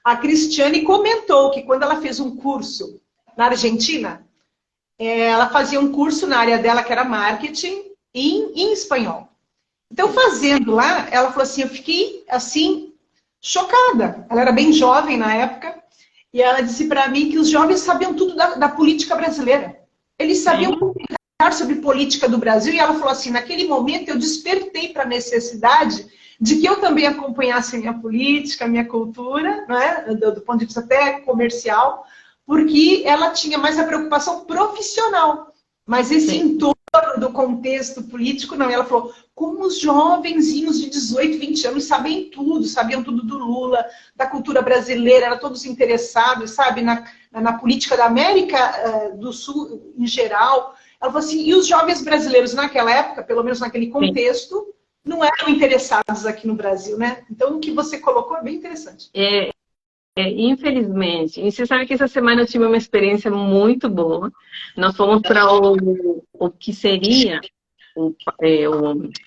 A Cristiane comentou que quando ela fez um curso na Argentina, ela fazia um curso na área dela, que era marketing, em espanhol. Então, fazendo lá, ela falou assim, eu fiquei, assim, chocada. Ela era bem jovem na época, e ela disse para mim que os jovens sabiam tudo da política brasileira. Eles sabiam comentar sobre política do Brasil, e ela falou assim, naquele momento eu despertei para a necessidade de que eu também acompanhasse a minha política, a minha cultura, né, do ponto de vista até comercial, porque ela tinha mais a preocupação profissional. Mas esse entorno do contexto político, não. Ela falou, como os jovenzinhos de 18, 20 anos sabem tudo, sabiam tudo do Lula, da cultura brasileira, eram todos interessados, sabe, na política da América do Sul em geral. Ela falou assim, e os jovens brasileiros naquela época, pelo menos naquele contexto, não eram interessados aqui no Brasil, né? Então, o que você colocou é bem interessante. Infelizmente. E você sabe que essa semana eu tive uma experiência muito boa. Nós fomos para o que seria,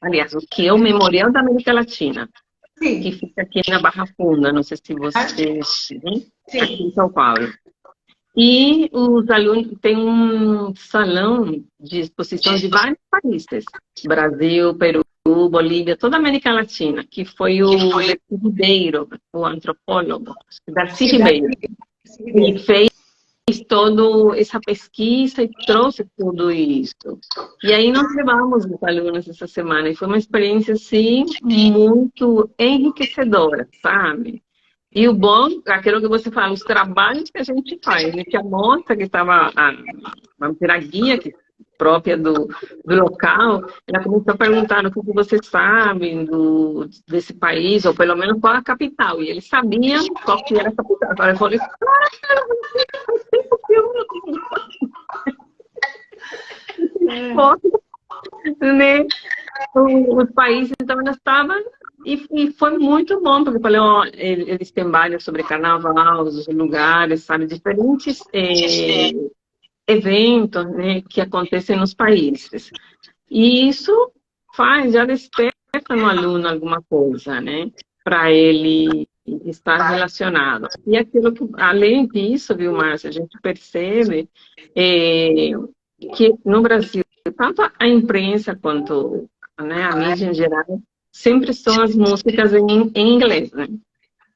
aliás, o que é o Memorial da América Latina, que fica aqui na Barra Funda, não sei se você aqui em São Paulo. E os alunos têm um salão de exposição de vários países, Brasil, Peru, Bolívia, toda a América Latina, que foi o Darcy Ribeiro, o antropólogo, Darcy Ribeiro, que fez toda essa pesquisa e trouxe tudo isso. E aí nós levamos os alunos essa semana, e foi uma experiência, assim, muito enriquecedora, sabe? E o bom, aquilo que você fala, os trabalhos que a gente faz, né? Que a moça que estava, vamos dizer, a guia própria do local, ela começou a perguntar o que você sabe desse país, ou pelo menos qual a capital. E eles sabiam qual que era a capital. Agora eu falei, faz tempo que eu não né? Os países, então, nós estávamos. E foi muito bom, porque eu falei, eles têm vários sobre carnaval, os lugares, sabe, diferentes eventos, né, que acontecem nos países. E isso já desperta no aluno alguma coisa, né, para ele estar relacionado. E aquilo que, além disso, viu, Márcia, a gente percebe que no Brasil, tanto a imprensa quanto, né, a mídia em geral, sempre são as músicas em inglês, né?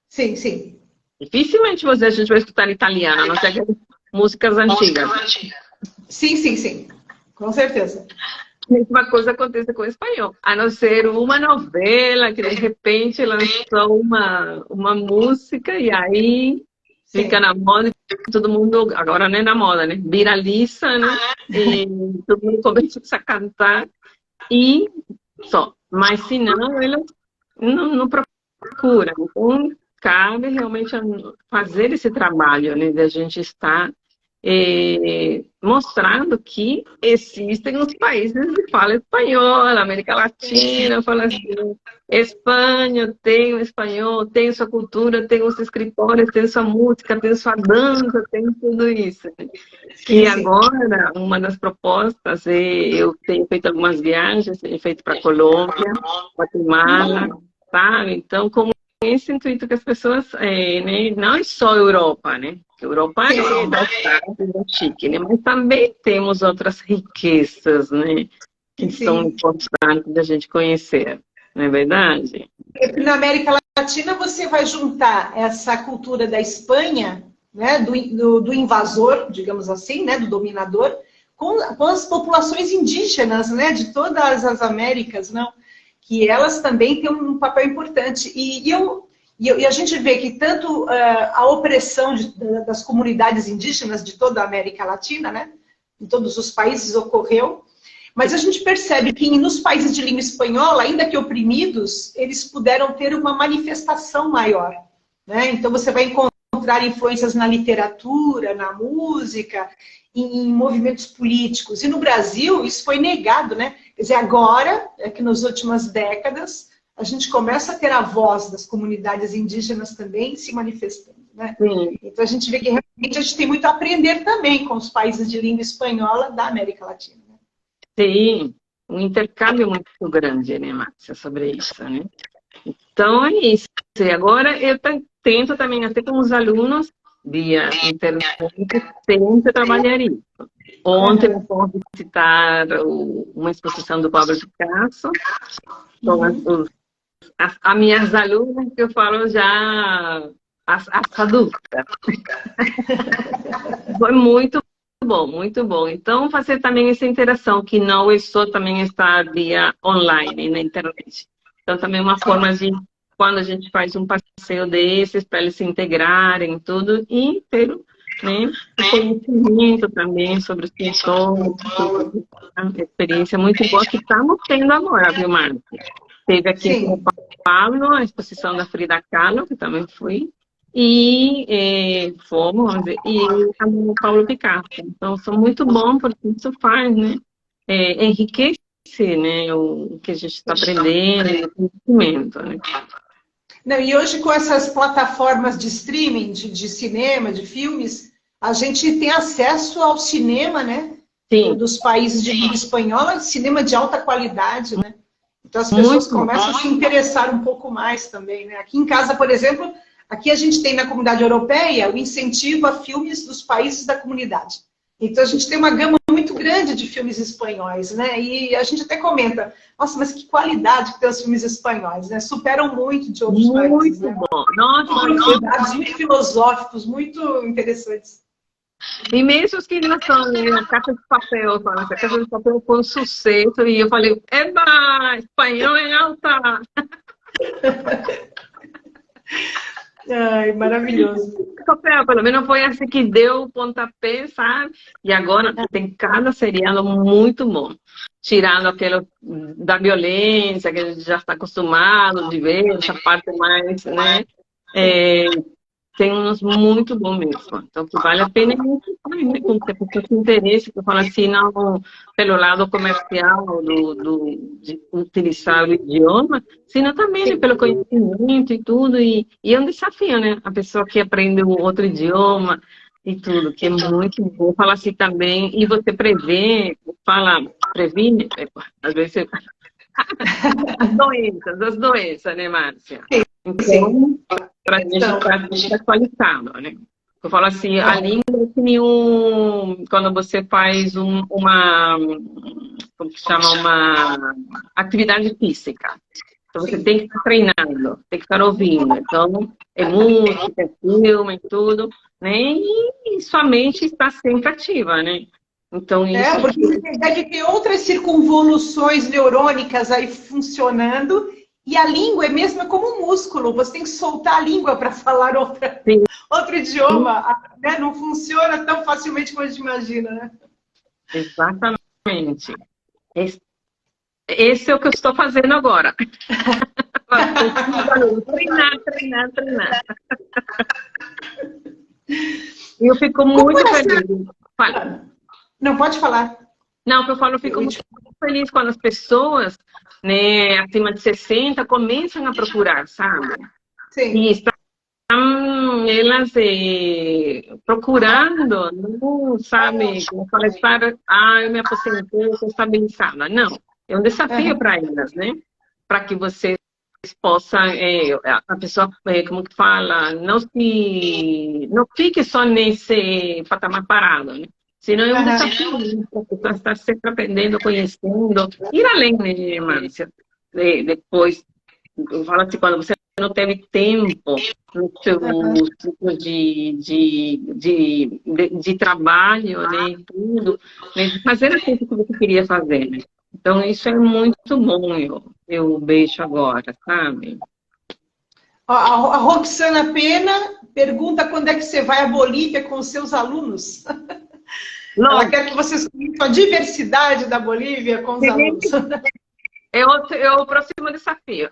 Sim, sim. Dificilmente a gente vai escutar italiano, a não ser que músicas antigas. Sim, sim, sim. Com certeza. A mesma coisa acontece com o espanhol. A não ser uma novela que, de repente, lançou uma música e aí fica na moda e todo mundo, agora não é na moda, né? Viraliza, né? E todo mundo começa a cantar e só. Mas, se não, elas não procuram. Então, cabe realmente fazer esse trabalho, né, de a gente estar mostrando que existem os países que falam espanhol, América Latina, fala assim, Espanha tem o espanhol, tem sua cultura, tem os escritores, tem sua música, tem sua dança, tem tudo isso. E agora, uma das propostas, eu tenho feito algumas viagens, tenho feito para Colômbia, Guatemala, sabe? Então, como esse intuito que as pessoas, né, não é só Europa, né? Europa é da chique, né? Mas também temos outras riquezas, né? Que são importantes da gente conhecer, não é verdade? Na América Latina você vai juntar essa cultura da Espanha, né, do invasor, digamos assim, né, do dominador, com as populações indígenas, né, de todas as Américas, não? Que elas também têm um papel importante. E a gente vê que tanto a opressão das comunidades indígenas de toda a América Latina, né, em todos os países ocorreu, Mas a gente percebe que nos países de língua espanhola, ainda que oprimidos, eles puderam ter uma manifestação maior, né? Então você vai encontrar influências na literatura, na música, em movimentos políticos. E no Brasil isso foi negado, né? Quer dizer, agora, é que nas últimas décadas, a gente começa a ter a voz das comunidades indígenas também se manifestando, né? Sim. Então a gente vê que realmente a gente tem muito a aprender também com os países de língua espanhola da América Latina. Sim, um intercâmbio muito grande, né, Márcia, sobre isso, né? Então, é isso. E agora, eu tento também, até com os alunos, via internet, sempre trabalhar isso. Ontem eu fui visitar uma exposição do Pablo Picasso, com as minhas alunas, que eu falo já, as adultas. Foi muito bom, muito bom. Então, fazer também essa interação, que não é só também estar via online, na internet. Então, também uma forma de, quando a gente faz um passeio desses, para eles se integrarem, tudo, e ter, né, um conhecimento também sobre os pessoas, uma experiência muito boa que estamos tendo agora, viu, Marta? Teve aqui em São Paulo a exposição da Frida Kahlo, que também fui, e fomos, vamos dizer, e o Paulo Picasso. Então, são muito bom, porque isso faz, né, enriquece, né, o que a gente está aprendendo, o conhecimento, né. Não, e hoje com essas plataformas de streaming, de cinema, de filmes, a gente tem acesso ao cinema, né? Sim. Dos países de língua espanhola, cinema de alta qualidade, né? Então as pessoas começam a se interessar um pouco mais também, né? Aqui em casa, por exemplo, aqui a gente tem na comunidade europeia o incentivo a filmes dos países da comunidade. Então a gente tem uma gama muito grande de filmes espanhóis, né? E a gente até comenta, nossa, mas que qualidade que tem os filmes espanhóis, né? Superam muito de outros países. Muito bom. Nossa, profundidades muito filosóficos, muito interessantes. E mesmo os que não são, né, Casa de Papel, a Casa de Papel foi um sucesso, e eu falei, eba, espanhol é alta! Ai, maravilhoso. Papel, pelo menos foi assim que deu o pontapé, sabe? E agora tem cada seriado muito bom. Tirando aquele da violência, que a gente já está acostumado de ver, essa parte mais, né? Tem uns muito bons mesmo. Então, que vale a pena né, com esse interesse, que eu falo assim, não pelo lado comercial de utilizar o idioma, sino também né, pelo conhecimento e tudo. E é um desafio, né? A pessoa que aprende um outro idioma e tudo, que é muito bom. Fala assim também, e você prevê, previne, às vezes, as doenças, né, Márcia? Então, para a gente estar atualizado, né? Eu falo assim, a língua é que nem quando você faz uma, como que chama, uma atividade física. Então, você tem que estar treinando, tem que estar ouvindo. Então, é música, é filme, é tudo, né? E sua mente está sempre ativa, né? Então, isso... porque você deve ter outras circunvoluções neurônicas aí funcionando. E a língua é mesmo como um músculo, você tem que soltar a língua para falar outro idioma, né? Não funciona tão facilmente como a gente imagina, né? Exatamente. Esse é o que eu estou fazendo agora. Treinar. E eu fico muito feliz. Fala. Não, pode falar. Não, eu fico muito feliz quando as pessoas, né, acima de 60, começam a procurar, sabe? Sim. E estão elas procurando, não sabe, como fala, eu me aposentei, eu estou estabilizada. Não, é um desafio para elas, né? Para que vocês possam, a pessoa, como que fala, não fique só nesse patamar parado, né? Senão é um desafio, né? A pessoa está sempre aprendendo, conhecendo, ir além, né, Márcia? Depois, eu falo assim, quando você não teve tempo no seu ciclo de trabalho, né, e tudo, né, fazer aquilo que você queria fazer, né? Então, isso é muito bom, eu vejo agora, sabe? A Roxana Pena pergunta quando é que você vai à Bolívia com os seus alunos. Ela Lógico. quer que vocês conheçam a diversidade da Bolívia com os alunos. É o próximo desafio.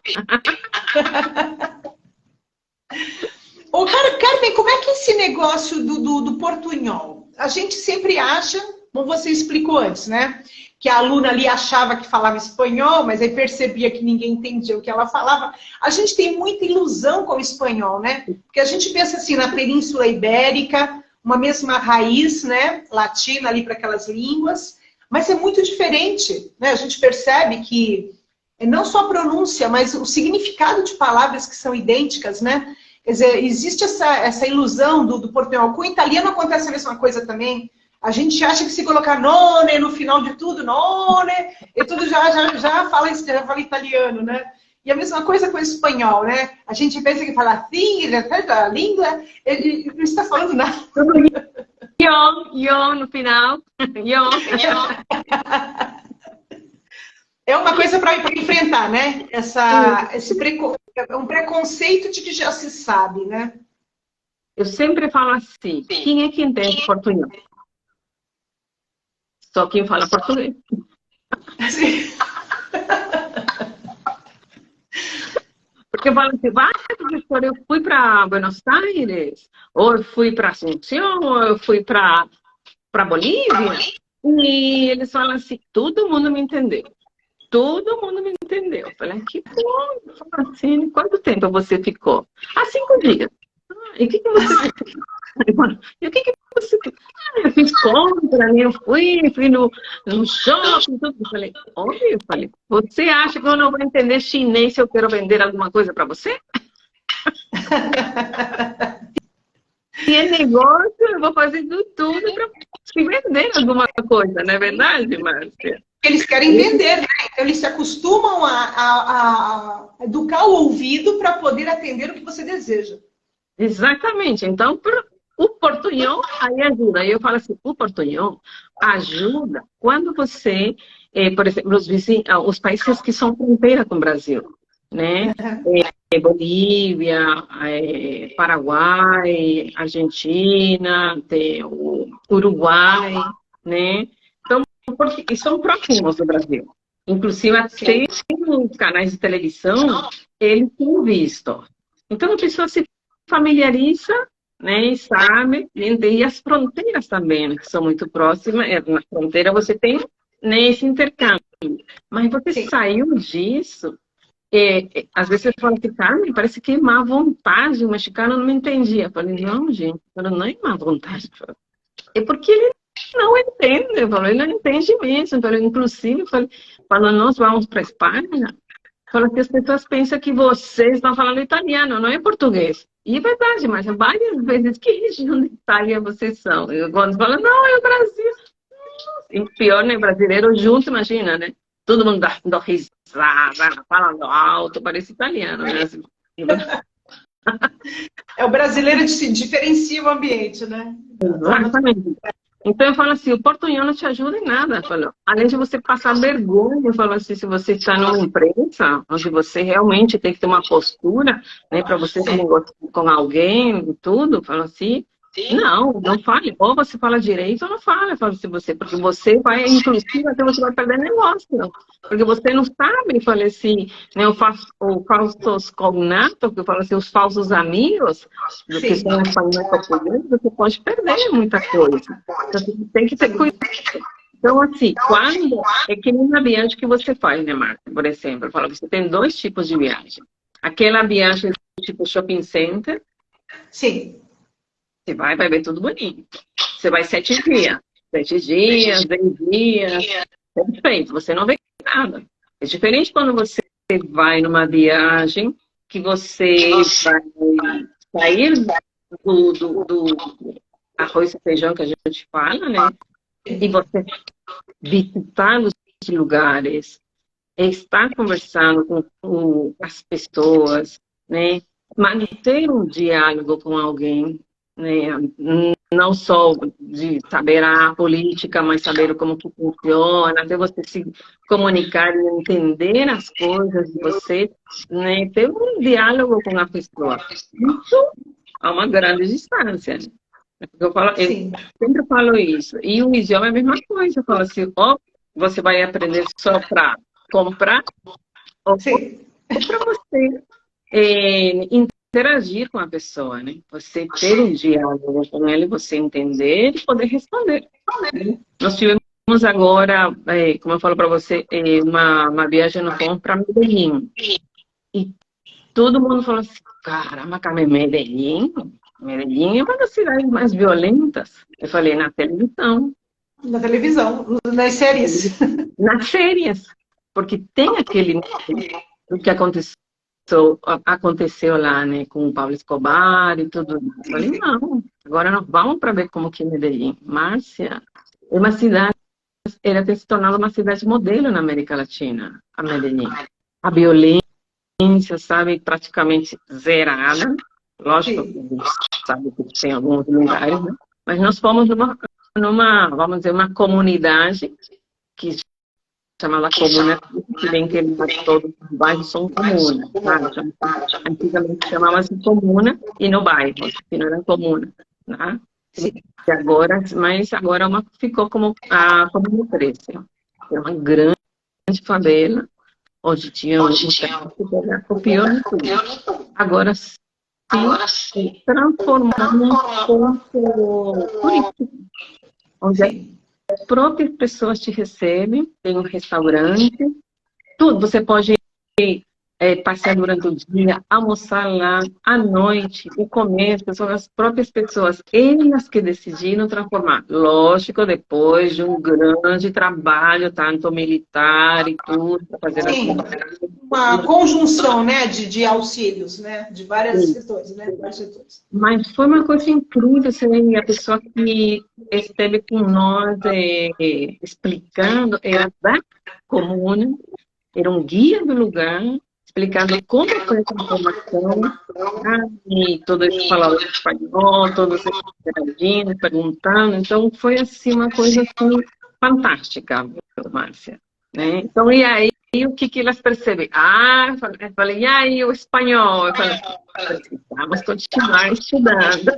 Ô, Carmen, como é que é esse negócio do portunhol? A gente sempre acha, como você explicou antes, né? Que a aluna ali achava que falava espanhol, mas aí percebia que ninguém entendia o que ela falava. A gente tem muita ilusão com o espanhol, né? Porque a gente pensa assim, na Península Ibérica, uma mesma raiz, né? Latina ali para aquelas línguas, mas é muito diferente, né? A gente percebe que não só a pronúncia, mas o significado de palavras que são idênticas, né? Quer dizer, existe essa ilusão do portunhol. Com o italiano acontece a mesma coisa também. A gente acha que se colocar nome no final de tudo, nome, e tudo já fala italiano, né? E a mesma coisa com o espanhol, né? A gente pensa que fala assim, a língua, ele não está falando nada. Yo no final. Yo. É uma coisa para enfrentar, né? É um preconceito de que já se sabe, né? Eu sempre falo assim, quem é que entende portunhol? Só quem fala português. Assim. Porque fala assim, vai, professor, eu fui para Buenos Aires, ou eu fui para Assunção, ou eu fui para Bolívia. E eles falam assim, todo mundo me entendeu. Todo mundo me entendeu. Eu falei, que bom. Assim, quanto tempo você ficou? 5 dias. E o que você fez? E o que você fez? Eu fiz compra, eu fui no shopping, tudo. Eu falei, olha, eu falei, você acha que eu não vou entender chinês se eu quero vender alguma coisa para você? Se é negócio, eu vou fazer tudo para te vender alguma coisa, não é verdade, Márcia? Eles querem vender, né? Então eles se acostumam a educar o ouvido para poder atender o que você deseja. Exatamente. Então, o portunhol aí ajuda. Aí eu falo assim, o portunhol ajuda quando você, por exemplo, os países que são fronteira com o Brasil, né? Bolívia, Paraguai, Argentina, o Uruguai, né? Então, porque são próximos do Brasil. Inclusive, até os canais de televisão, eles têm visto. Então, a pessoa se familiariza, né, e sabe, e as fronteiras também, né, que são muito próximas. Na fronteira você tem, né, esse intercâmbio. Mas você saiu disso, às vezes você fala assim, Carmen, parece que é má vontade, o mexicano não me entendia. Eu falei, não, gente, não é má vontade. É porque ele não entende, eu falei, ele não entende mesmo. Eu falei, inclusive, eu falei, quando nós vamos para a Espanha, fala que as pessoas pensam que vocês estão falando italiano, não é português. E é verdade, mas várias vezes, que região da Itália vocês são? Eu, quando fala, não, é o Brasil. E pior, né, brasileiro junto, imagina, né? Todo mundo dando risada, falando alto, parece italiano, né? É o brasileiro que se diferencia o ambiente, né? Exatamente. Então eu falo assim, o portunhol não te ajuda em nada. Falo, além de você passar vergonha, eu falo assim, se você está numa empresa, onde você realmente tem que ter uma postura, né, para você se negociar com alguém e tudo, eu falo assim, não fale. Ou você fala direito ou não fala. Eu falo assim, porque você vai, inclusive, até você vai perder negócio. Porque você não sabe, eu falei assim, né, o falsos cognatos, que eu falo assim, os falsos amigos, do que são espanhóis portugueses, você pode perder muita coisa. Então, você tem que ter cuidado. Então, assim, quando é que numa viagem que você faz, né, Marta? Por exemplo, eu falo, você tem 2 tipos de viagem. Aquela viagem tipo shopping center. Sim. Você vai ver tudo bonito. Você vai 7 dias. 7 dias, 10 dias. Perfeito, você não vê nada. É diferente quando você vai numa viagem que você vai sair do arroz e feijão que a gente fala, né? E você visitar os lugares, estar conversando com as pessoas, né? Manter um diálogo com alguém, né? Não só de saber a política, mas saber como que funciona, até você se comunicar e entender as coisas de você, né? Ter um diálogo com a pessoa. Isso a uma grande distância. Eu Sim, sempre falo isso. E o idioma é a mesma coisa. Eu falo assim, ó, você vai aprender só para comprar ou sim, para você interagir com a pessoa, né? Você ter um diálogo com ela, você entender e poder responder, né? Nós tivemos agora, como eu falo para você, uma viagem, nós fomos para Medellín. E todo mundo falou assim, caramba, Carmen, Medellín? Medellín é uma das cidades mais violentas. Eu falei, na televisão, na televisão, nas séries. nas férias, porque tem aquele, o que aconteceu lá, né, com o Pablo Escobar e tudo. Eu falei, não, agora nós vamos para ver como que é Medellín. Márcia, é uma cidade, ela tem se tornado uma cidade modelo na América Latina, a Medellín. A violência, sabe, praticamente zerada. Lógico que a Sim, gente sabe que tem alguns lugares, né? Mas nós fomos vamos dizer, uma comunidade que chamava Comuna, que bem que todos os bairros são comunas, sabe? Antigamente chamava-se Comuna e no bairro, que não era comuna, né? sim, E agora, mas agora ficou como a Comuna 13. É uma grande favela, onde tinha um tráfico que copiou em tudo. Agora sim, se transformou num ponto turístico, onde sim. as próprias pessoas te recebem, tem um restaurante, tudo. Você pode passear durante o dia, almoçar lá, à noite, o comércio, são as próprias pessoas, elas que decidiram transformar. Lógico, depois de um grande trabalho, tanto militar e tudo, para fazer as Sim, coisas. uma conjunção, né, de auxílios, né, de vários setores, né, vários setores. Mas foi uma coisa incrível, assim, a pessoa que esteve com nós explicando, era da comuna, era um guia do lugar, explicando como foi essa informação, e todos eles falavam espanhol, todos eles interagindo, perguntando, então foi assim uma coisa assim, fantástica, viu, Márcia, né? Então, e aí, o que que elas percebem? Eu falei, e aí o espanhol? Eu falei, precisamos continuar estudando.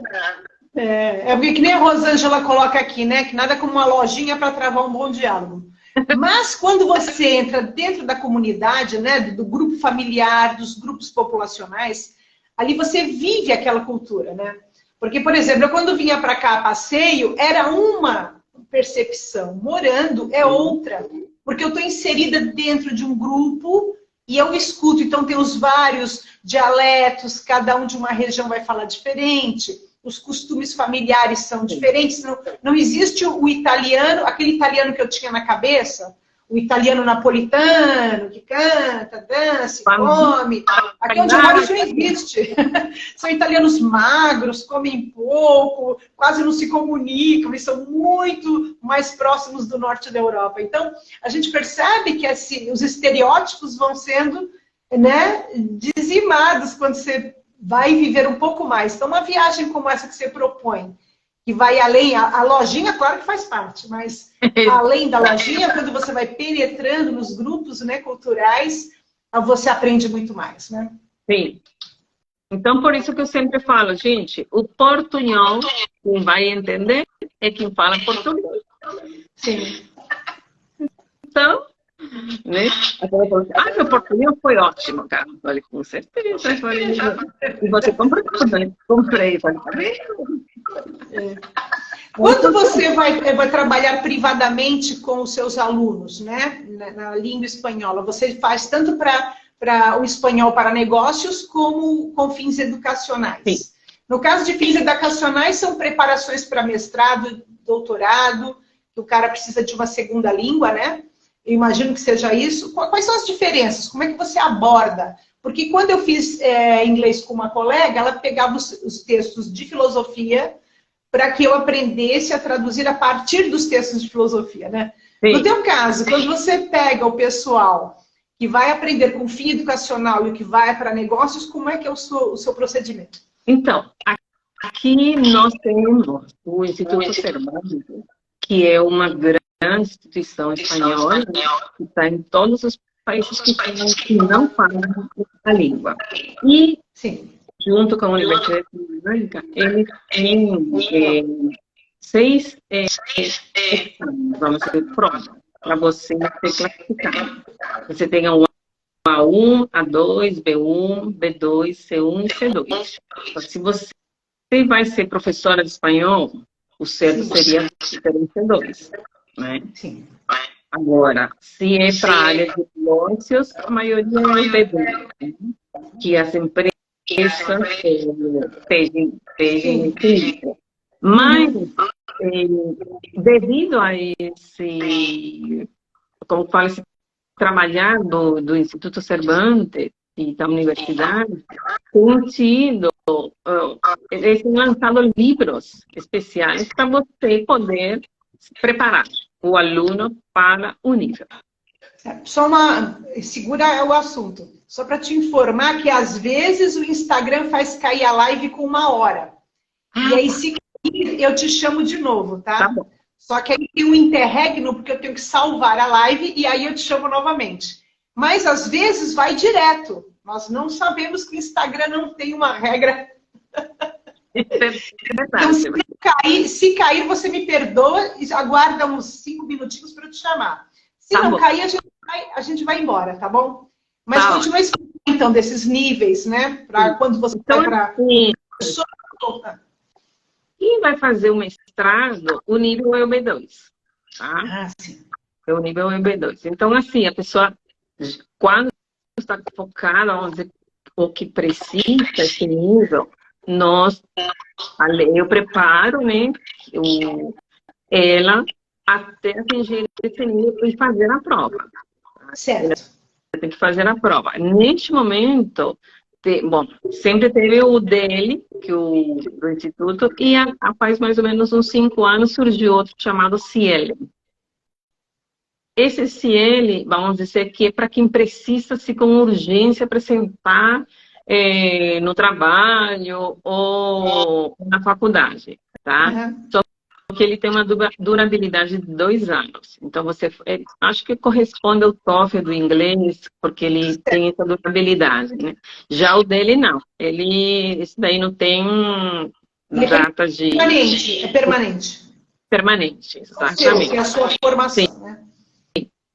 Que nem a Rosângela coloca aqui, né, que nada como uma lojinha para travar um bom diálogo. Mas quando você entra dentro da comunidade, né, do grupo familiar, dos grupos populacionais, ali você vive aquela cultura, né? Porque, por exemplo, eu quando vinha para cá a passeio, era uma percepção, morando é outra, porque eu estou inserida dentro de um grupo e eu escuto, então tem os vários dialetos, cada um de uma região vai falar diferente, os costumes familiares são diferentes, não existe o italiano, aquele italiano que eu tinha na cabeça, o italiano napolitano, que canta, dança, come. Aqui onde eu moro isso não existe. São italianos magros, comem pouco, quase não se comunicam e são muito mais próximos do norte da Europa. Então, a gente percebe que assim, os estereótipos vão sendo, né, dizimados quando você vai viver um pouco mais. Então, uma viagem como essa que você propõe, que vai além, a lojinha, claro que faz parte, mas além da lojinha, quando você vai penetrando nos grupos, né, culturais, você aprende muito mais, né? Sim. Então, por isso que eu sempre falo, gente, o portunhol, quem vai entender, é quem fala português. Sim. Então, né? Meu portunhol foi ótimo, cara. Eu falei, com certeza. E você comprou tudo, né? Comprei. Falei, Quando você vai trabalhar privadamente com os seus alunos, né, na língua espanhola, você faz tanto para o espanhol para negócios como com fins educacionais? Sim. No caso de fins educacionais, são preparações para mestrado, doutorado, que o cara precisa de uma segunda língua, né? Eu imagino que seja isso. Quais são as diferenças? Como é que você aborda? Porque quando eu fiz inglês com uma colega, ela pegava os textos de filosofia para que eu aprendesse a traduzir a partir dos textos de filosofia, né? Sim. No teu caso, quando você pega o pessoal que vai aprender com fim educacional e o que vai para negócios, como é que é o seu procedimento? Então, aqui nós temos o Instituto Cervantes, que é uma grande instituição espanhola, que está em todos os países que não falam a língua. E sim, junto com a Universidade de Franca, eles têm 6 exames, vamos dizer, provas, para você ser classificado. Você tem a A1, A2, B1, B2, C1 e C2. Então, se você vai ser professora de espanhol, o certo seria ter um C2, né? Sim. Agora, se é para a área de negócios, a maioria é o B2, né? Que as empresas pedem isso. Mas, devido a esse, como fala, esse trabalhar do Instituto Cervantes e da universidade, tem tido, eles têm lançado livros especiais para você poder preparar o aluno para o nível. Segura o assunto. Só para te informar que às vezes o Instagram faz cair a live com 1 hora. E aí, se cair, eu te chamo de novo, tá? Tá bom. Só que aí tem um interregno, porque eu tenho que salvar a live e aí eu te chamo novamente. Mas às vezes vai direto. Nós não sabemos que o Instagram não tem uma regra. Então, se cair, você me perdoa e aguarda uns 5 minutinhos para eu te chamar. Se Tá não bom. cair, a gente vai embora, tá bom? Mas Tá continua explicando, então, desses níveis, né? Para quando você então, vai para... Quem vai fazer o mestrado, o nível é o B2, tá? Ah, sim. O nível é o B2. Então, assim, a pessoa, quando está focada, vamos dizer, o que precisa, esse nível, eu preparo, né, ela até atingir esse nível e fazer a prova. Certo. Tem que fazer a prova. Neste momento, bom, sempre teve o DL, do Instituto, e faz mais ou menos uns 5 anos surgiu outro chamado CIEL. Esse CIEL, vamos dizer que é para quem precisa, se com urgência, apresentar no trabalho ou na faculdade, tá? Só que ele tem uma durabilidade de 2 anos. Então, acho que corresponde ao TOEFL do inglês, porque ele tem essa durabilidade, né? Já o dele, não. Esse daí não tem datas de... Permanente, é permanente. Permanente, exatamente. Que é a sua formação, sim, né?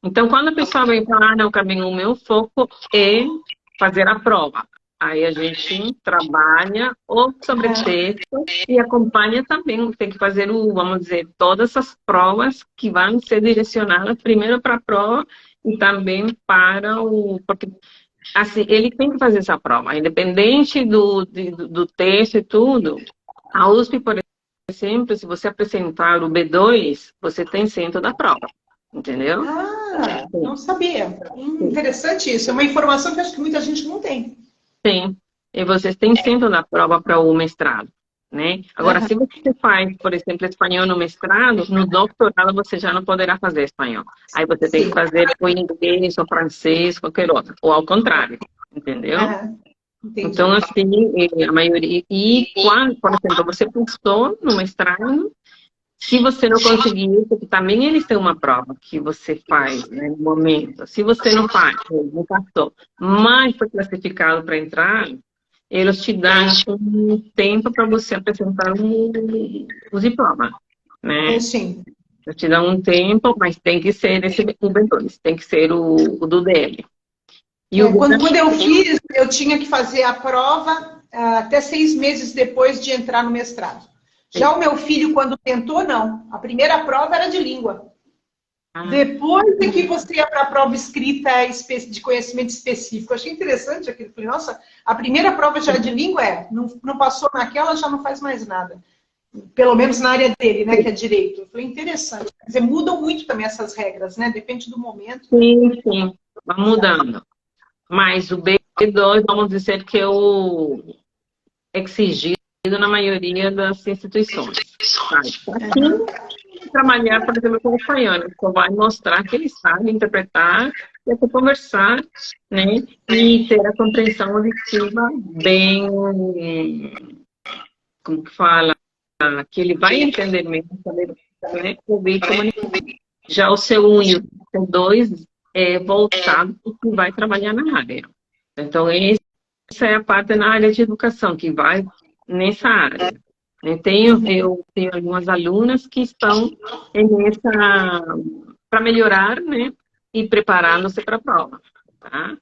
Então, quando a pessoa vem falar, não, Carmen, o meu foco é fazer a prova. Aí a gente trabalha sobre texto e acompanha também. Tem que fazer, vamos dizer, todas as provas que vão ser direcionadas primeiro para a prova e também para porque, assim, ele tem que fazer essa prova. Independente do texto e tudo, a USP, por exemplo, se você apresentar o B2, você tem 100 da prova. Entendeu? Ah, não sabia. Interessante isso. É uma informação que acho que muita gente não tem. Sim. E vocês têm 100 na prova para o mestrado, né? Agora, se você faz, por exemplo, espanhol no mestrado, no doutorado você já não poderá fazer espanhol. Aí você tem que fazer o inglês ou francês, qualquer outro. Ou ao contrário, entendeu? Então, assim, a maioria... E quando, por exemplo, você postou no mestrado, se você não conseguir, porque também eles têm uma prova que você faz, né, no momento. Se você não faz, não passou, mas foi classificado para entrar, eles te dão um tempo para você apresentar o diploma, né? Sim. Eles te dão um tempo, mas tem que ser esse B2, tem que ser o do DL. E quando eu fiz, eu tinha que fazer a prova até 6 meses depois de entrar no mestrado. Já o meu filho, quando tentou, não. A primeira prova era de língua. Depois é que você ia para a prova escrita de conhecimento específico. Eu achei interessante aquilo. Falei, nossa, a primeira prova já de língua não passou naquela, já não faz mais nada. Pelo menos na área dele, né, que é direito. Eu falei, interessante. Quer dizer, mudam muito também essas regras, né? Depende do momento. Sim, sim. Vai mudando. Mas o B2, vamos dizer que é o exigido na maioria das instituições. Aqui, trabalhar, por exemplo, com o espanhol, só vai mostrar que ele sabe interpretar, e até conversar, né? E ter a compreensão auditiva bem, como que fala, que ele vai entender mesmo, saber, né? Ouvir e comunicar. Já o C1 e o C2 é voltado para quem vai trabalhar na área. Então, esse essa é a parte na área de educação, que vai nessa área. Eu tenho algumas alunas que estão nessa, para melhorar, né, e preparando-se para a prova, tá?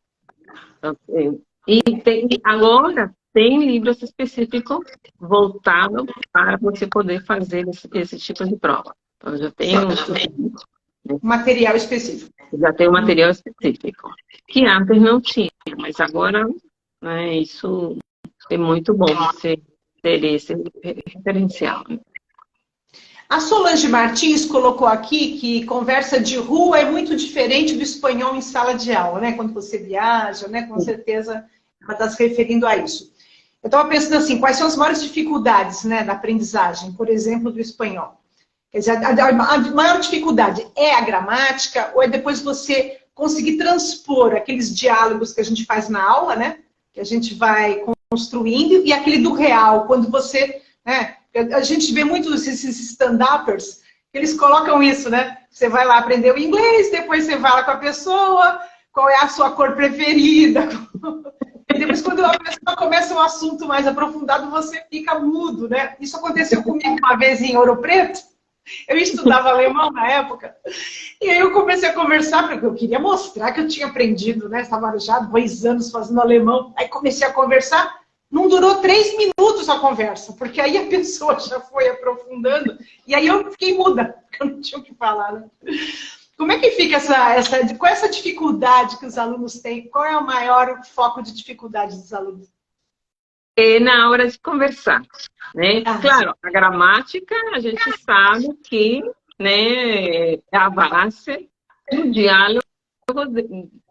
Então, agora tem livros específicos voltados para você poder fazer esse tipo de prova. Então, já tem material específico. Já tem um material específico, que antes não tinha, mas agora, né, isso é muito bom você ter esse referencial. A Solange Martins colocou aqui que conversa de rua é muito diferente do espanhol em sala de aula, né? Quando você viaja, né? Com certeza ela está se referindo a isso. Eu estava pensando assim, quais são as maiores dificuldades, né, da aprendizagem, por exemplo, do espanhol? Quer dizer, a maior dificuldade é a gramática ou é depois você conseguir transpor aqueles diálogos que a gente faz na aula, né? Que a gente vai construindo, e aquele do real, quando você, né? A gente vê muitos esses stand-uppers, eles colocam isso, né? Você vai lá aprender o inglês, depois você vai lá com a pessoa, qual é a sua cor preferida. E depois, quando a pessoa começa um assunto mais aprofundado, você fica mudo, né? Isso aconteceu comigo uma vez em Ouro Preto. Eu estudava alemão na época. E aí eu comecei a conversar, porque eu queria mostrar que eu tinha aprendido, né? Estava já 2 anos fazendo alemão. Aí comecei a conversar. Não durou 3 minutos a conversa, porque aí a pessoa já foi aprofundando. E aí eu fiquei muda, porque eu não tinha o que falar, né? Como é que fica qual é essa dificuldade que os alunos têm? Qual é o maior foco de dificuldade dos alunos? É na hora de conversar, né? Claro, a gramática, a gente sabe que, né, é a base do diálogo,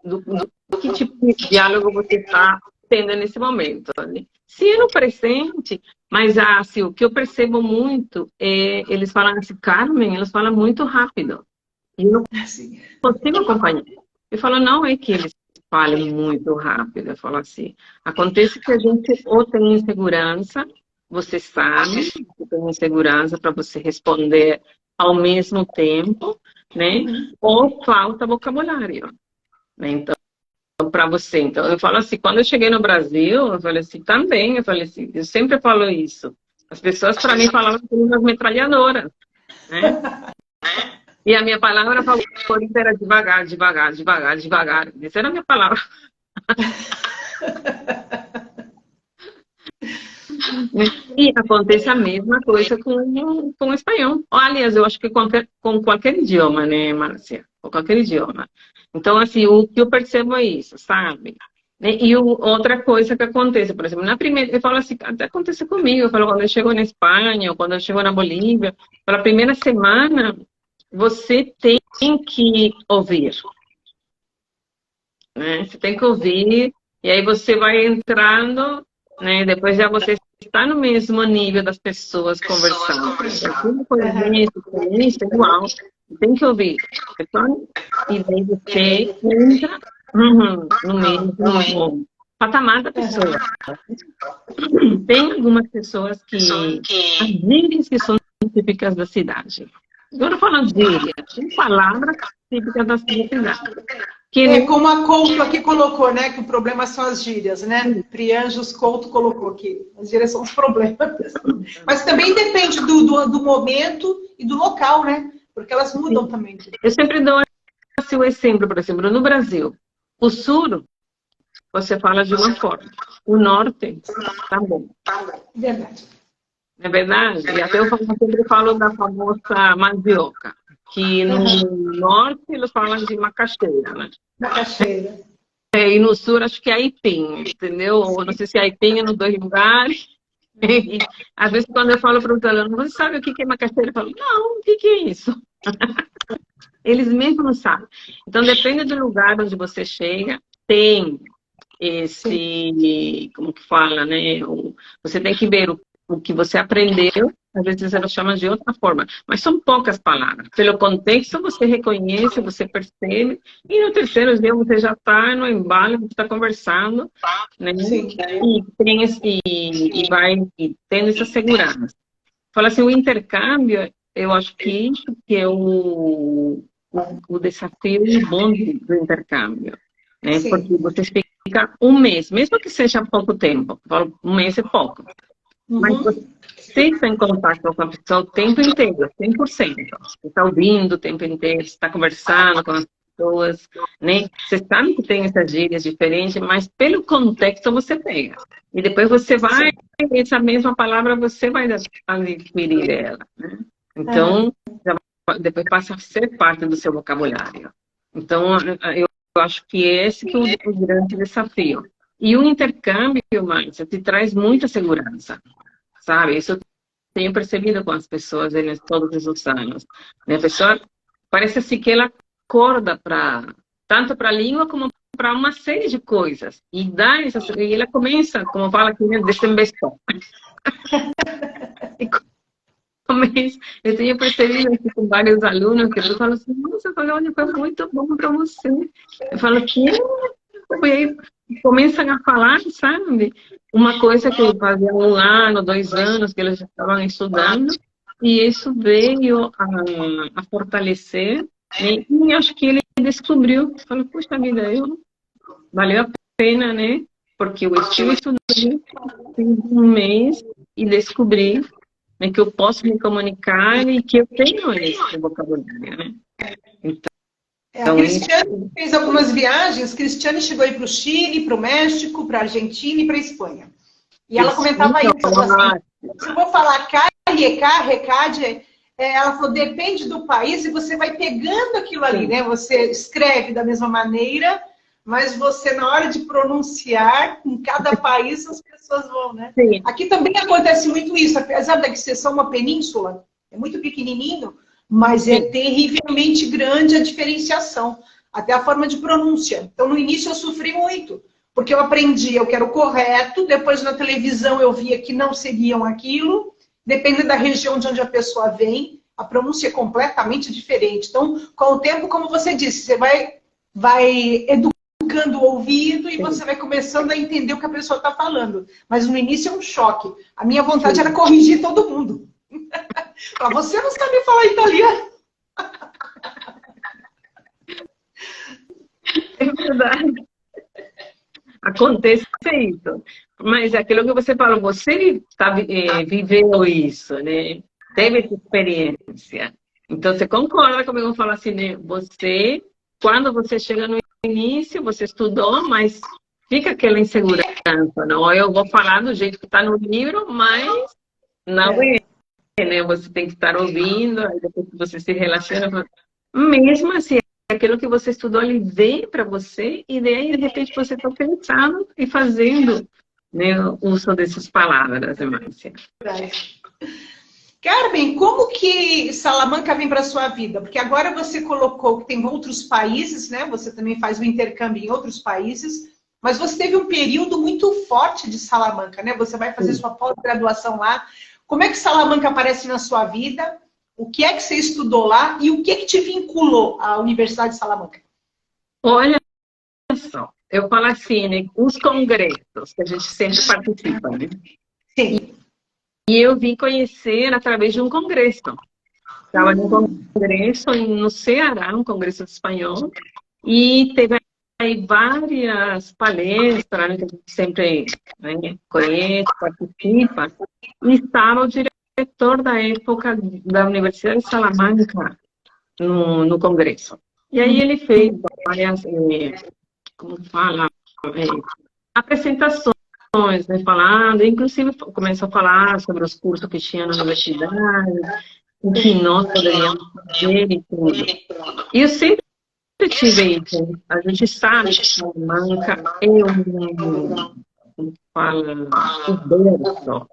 do que tipo de diálogo você está tendo nesse momento, né? Se é no presente, mas assim, o que eu percebo muito é, eles falam assim, Carmen, eles falam muito rápido. E eu não consigo acompanhar. Eu falo, não é que eles falem muito rápido. Eu falo assim, acontece que a gente ou tem insegurança, você sabe que tem insegurança para você responder ao mesmo tempo, né? Ou falta vocabulário, né? Então, para você. Então, eu falo assim, quando eu cheguei no Brasil, eu falei assim, também, eu falei assim, eu sempre falo isso. As pessoas, para mim, falavam que eram umas metralhadoras, né? E a minha palavra favorita era devagar, devagar, devagar, devagar. Essa era a minha palavra. E acontece a mesma coisa com o espanhol. Aliás, eu acho que com qualquer idioma, né, Márcia? Com qualquer idioma. Então, assim, o que eu percebo é isso, sabe? E outra coisa que acontece, por exemplo, na primeira, eu falo assim, até acontece comigo, eu falo, quando eu chego na Espanha, ou quando eu chego na Bolívia, pela primeira semana, você tem que ouvir, né? Você tem que ouvir, e aí você vai entrando, né? Depois já você está no mesmo nível das pessoas conversando. Tudo coisa é igual. Você tem que ouvir. E daí você entra no mesmo patamar da pessoa. Tem algumas pessoas que as gírias que são típicas da cidade. Agora falando gíria, tem palavras típicas da cidade. Como a Couto aqui colocou, né? Que o problema são as gírias, né? Prianjos Couto colocou aqui. As gírias são os problemas. Mas também depende do momento e do local, né? Porque elas mudam também. Eu sempre dou assim, um exemplo, por exemplo, no Brasil. O sul, você fala de uma forma. O norte, também. Verdade. É verdade? E até eu sempre falo da famosa mandioca, que no norte eles falam de macaxeira, né? Macaxeira. E no sul acho que é aipim, entendeu? Ou não sei se é aipim é nos 2 lugares. E, às vezes quando eu falo para os alunos, você sabe o que é macaxeira? Eu falo, não, o que é isso? Eles mesmos não sabem. Então depende do lugar onde você chega, tem esse, como que fala, né? Você tem que ver o que você aprendeu, às vezes elas chamam de outra forma, mas são poucas palavras. Pelo contexto, você reconhece, você percebe, e no terceiro dia você já está no embalo, você está conversando, né? E vai tendo essa segurança. Fala assim, o intercâmbio, eu acho que isso que é o desafio bom do intercâmbio, né? Porque você fica um mês, mesmo que seja pouco tempo, um mês é pouco. Mas você está em contato com a pessoa o tempo inteiro, 100%. Você está ouvindo o tempo inteiro, você está conversando com as pessoas, né? Você sabe que tem essas gírias diferentes, mas pelo contexto você pega. E depois você vai, essa mesma palavra, você vai adquirir ela, né? Então, depois passa a ser parte do seu vocabulário. Então, eu acho que esse que é o grande desafio. E o intercâmbio, Márcia, te traz muita segurança, sabe? Isso eu tenho percebido com as pessoas todos os anos. A pessoa parece assim que ela acorda tanto para a língua como para uma série de coisas. E ela começa, como fala aqui, né, desembestou. Mas eu tenho percebido aqui com vários alunos que eu falo assim, nossa, olha, foi muito bom para você. Eu falo que começam a falar, sabe? Uma coisa que fazia 1 ano, 2 anos que eles já estavam estudando, e isso veio a fortalecer, né? E acho que ele descobriu, falou, puxa vida, valeu a pena, né? Porque eu estive estudando um mês e descobri, né, que eu posso me comunicar e que eu tenho esse vocabulário, né? A Cristiane fez algumas viagens. Cristiane chegou aí para o Chile, para o México, para a Argentina e para a Espanha. E ela comentava isso, assim, se eu vou falar carrecar, recade, ela falou, depende do país e você vai pegando aquilo ali, né? Você escreve da mesma maneira, mas você, na hora de pronunciar, em cada país as pessoas vão, né? Sim. Aqui também acontece muito isso, apesar de ser só uma península, é muito pequenininho, mas é terrivelmente grande a diferenciação, até a forma de pronúncia. Então, no início eu sofri muito, porque eu aprendi, eu quero o correto, depois na televisão eu via que não seriam aquilo, dependendo da região de onde a pessoa vem, a pronúncia é completamente diferente. Então, com o tempo, como você disse, você vai educando o ouvido e você vai começando a entender o que a pessoa está falando. Mas no início é um choque. A minha vontade era corrigir todo mundo. Você não sabe falar italiano. É verdade. Acontece isso. Mas aquilo que você falou, você viveu isso, né? Teve essa experiência. Então, você concorda comigo? Eu falo assim, né? Você, quando você chega no início, você estudou, mas fica aquela insegurança, não? Eu vou falar do jeito que está no livro, mas não é. Né? Você tem que estar ouvindo, aí depois que você se relaciona. Mesmo assim, aquilo que você estudou, ele vem para você, e daí, de repente, você está pensando e fazendo, né, o uso dessas palavras, Márcia. Carmen, como que Salamanca vem para a sua vida? Porque agora você colocou que tem outros países, né? Você também faz o intercâmbio em outros países, mas você teve um período muito forte de Salamanca, né? Você vai fazer sua pós-graduação lá. Como é que Salamanca aparece na sua vida? O que é que você estudou lá? E o que é que te vinculou à Universidade de Salamanca? Olha só, eu falo assim, né? Os congressos que a gente sempre participa, né? Sim. E eu vim conhecer através de um congresso. Estava num congresso no Ceará, um congresso espanhol, e teve aí várias palestras, né, que a gente sempre, né, conhece, participa, e estava o diretor da época da Universidade de Salamanca no congresso. E aí ele fez várias, como fala, apresentações, né, falando, inclusive começou a falar sobre os cursos que tinha na universidade, o que nós poderíamos fazer e tudo. E eu sempre tive isso. A gente sabe que Salamanca é como fala, o berço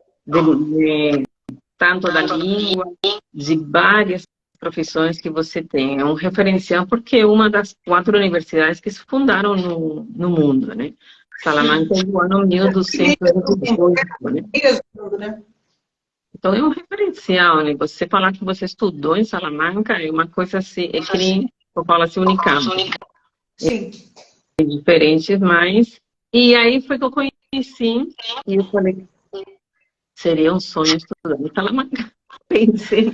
tanto da língua, de várias profissões que você tem. É um referencial porque é uma das 4 universidades que se fundaram no mundo, né? Salamanca é do ano 1218, né? Então é um referencial, né? Você falar que você estudou em Salamanca é uma coisa assim, é que nem eu falo assim, Unicamp. Sim. É diferente, mas... E aí foi que eu conheci e eu falei, seria um sonho estudar em Salamanca. Pensei.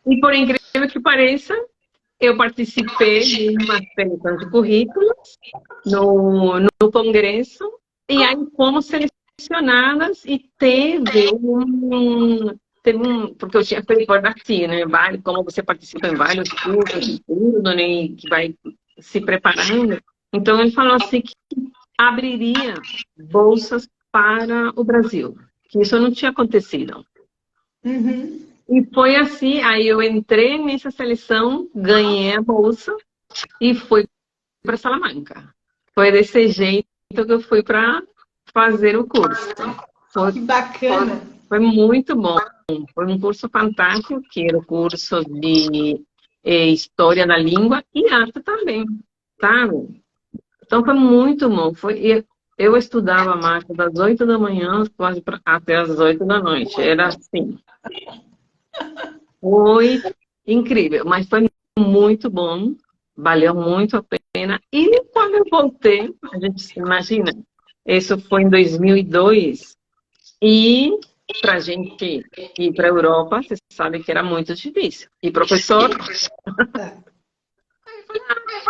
E por incrível que pareça, eu participei de uma seleção de currículos no congresso, e aí fomos selecionadas e porque eu tinha feito assim, né, como você participa em vários cursos e tudo, né, que vai se preparando. Então ele falou assim que abriria bolsas para o Brasil, que isso não tinha acontecido. Uhum. E foi assim, aí eu entrei nessa seleção, ganhei a bolsa e fui para Salamanca. Foi desse jeito que eu fui para fazer o curso. Que bacana! Foi muito bom. Foi um curso fantástico, que era o curso de História da Língua e Arte também, sabe? Então foi muito bom. Eu estudava mais das 8 da manhã quase até as 8 da noite. Era assim. Foi incrível, mas foi muito bom. Valeu muito a pena. E quando eu voltei, a gente se imagina, isso foi em 2002, e para a gente ir para a Europa, você sabe que era muito difícil. E professor,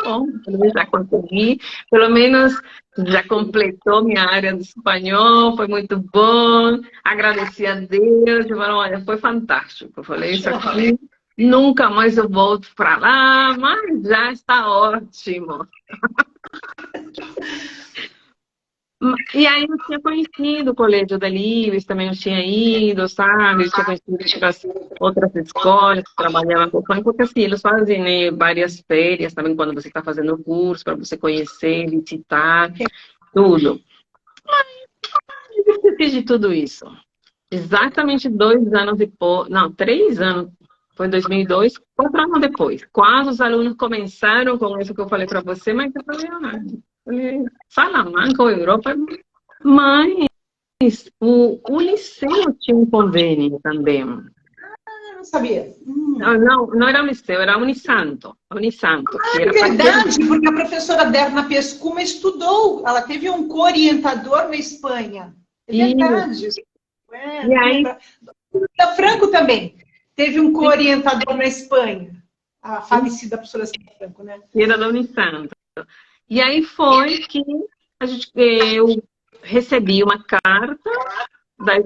bom, pelo menos já consegui, pelo menos já completou minha área do espanhol, foi muito bom, agradeci a Deus, eu falei, olha, foi fantástico. Eu falei, isso aqui, nunca mais eu volto para lá, mas já está ótimo. E aí eu tinha conhecido o Colégio da Livres, também eu tinha ido, sabe? Eu tinha conhecido outras escolas que trabalhavam com funk, porque assim, eles fazem, né, várias férias também quando você está fazendo o curso, para você conhecer, visitar, tudo. Mas eu esqueci de tudo isso. Exatamente 2 anos depois, não, 3 anos, foi em 2002, 4 anos depois, quando os alunos começaram com isso que eu falei para você, mas eu falei, Salamanca ou Europa, mas o liceu tinha um convênio também. Eu não sabia. Não era o liceu, era a Unisanto. Que era Verdade, porque a professora Derna Pescuma estudou, ela teve um co-orientador na Espanha. É verdade. E aí, Da Franco também teve um co-orientador na Espanha. A falecida professora Franco, né? Que era da Unisanto. E aí foi que eu recebi uma carta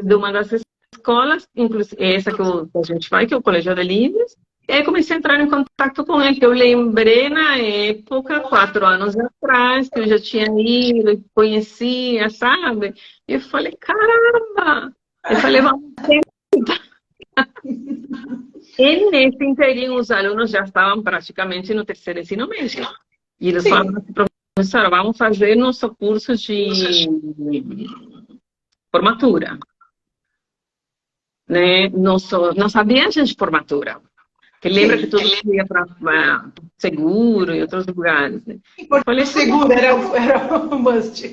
de uma das escolas, inclusive essa que a gente vai, que é o Colégio de Livres, e aí comecei a entrar em contato com ele, que eu lembrei na época, 4 anos atrás, que eu já tinha ido, conhecia, sabe? E eu falei, caramba! Eu falei, vamos tentar. E nesse inteirinho, os alunos já estavam praticamente no terceiro ensino médio. E eles falaram assim, professora, vamos fazer nosso curso de formatura. Né? Nossa viagem de formatura. Que lembra que todo mundo ia para Seguro e outros lugares. Né? Eu falei, Seguro era o must.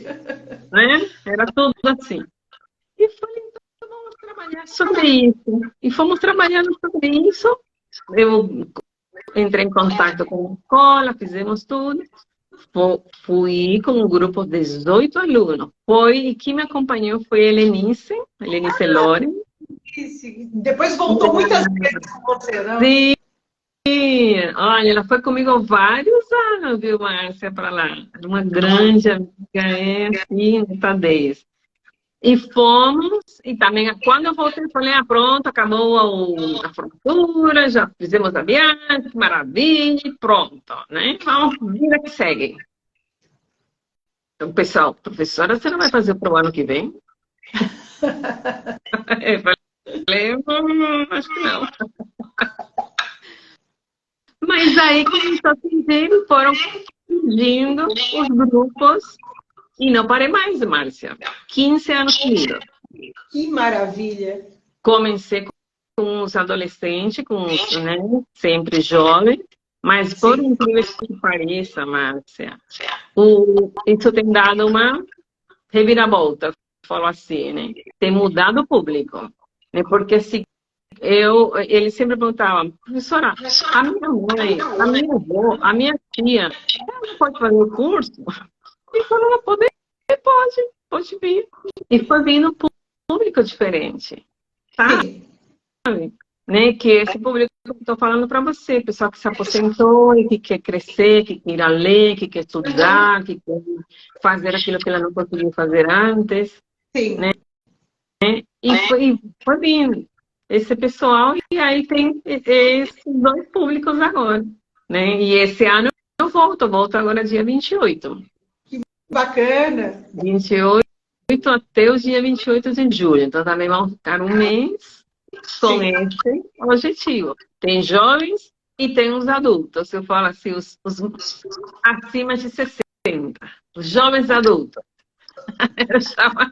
Né? Era tudo assim. E falei, então vamos trabalhar sobre isso. E fomos trabalhando sobre isso. Eu entrei em contato com a escola, fizemos tudo. Fui com um grupo de 18 alunos. E quem me acompanhou foi a Helenice Loren. Depois voltou muitas vezes com você, não? Sim. Olha, ela foi comigo vários anos, viu, Márcia, para lá. Era uma grande amiga, assim, notadez. E fomos, e também, quando eu voltei, eu falei, pronto, acabou a formatura, já fizemos a viagem, que maravilha, pronto, né? Vamos, vida que segue. Então, pessoal, professora, você não vai fazer para o ano que vem? Eu falei, acho que não. Mas aí começou a surgir, foram surgindo os grupos, e não parei mais, Márcia. 15 anos comigo. Que maravilha! Comecei com os adolescentes, né, sempre jovens, mas por incrível que pareça, Márcia, isso tem dado uma reviravolta, falo assim, né? Tem mudado o público, né? Porque assim, eles sempre perguntavam, professora, a minha mãe, a minha avó, a minha tia, ela não pode fazer o curso? E falou, pode vir. E foi vindo um público diferente, sabe? né? Que é esse público que eu estou falando para você, pessoal que se aposentou e que quer crescer, que quer ir além, que quer estudar, que quer fazer aquilo que ela não conseguiu fazer antes, Sim. né? E foi vindo esse pessoal, e aí tem esses dois públicos agora, né? E esse ano eu volto agora dia 28. Bacana. 28 até o dia 28 de julho. Então também vamos ficar um mês com esse objetivo. Tem jovens e tem os adultos. Eu falo assim, os acima de 60. Os jovens adultos. Eu chamo.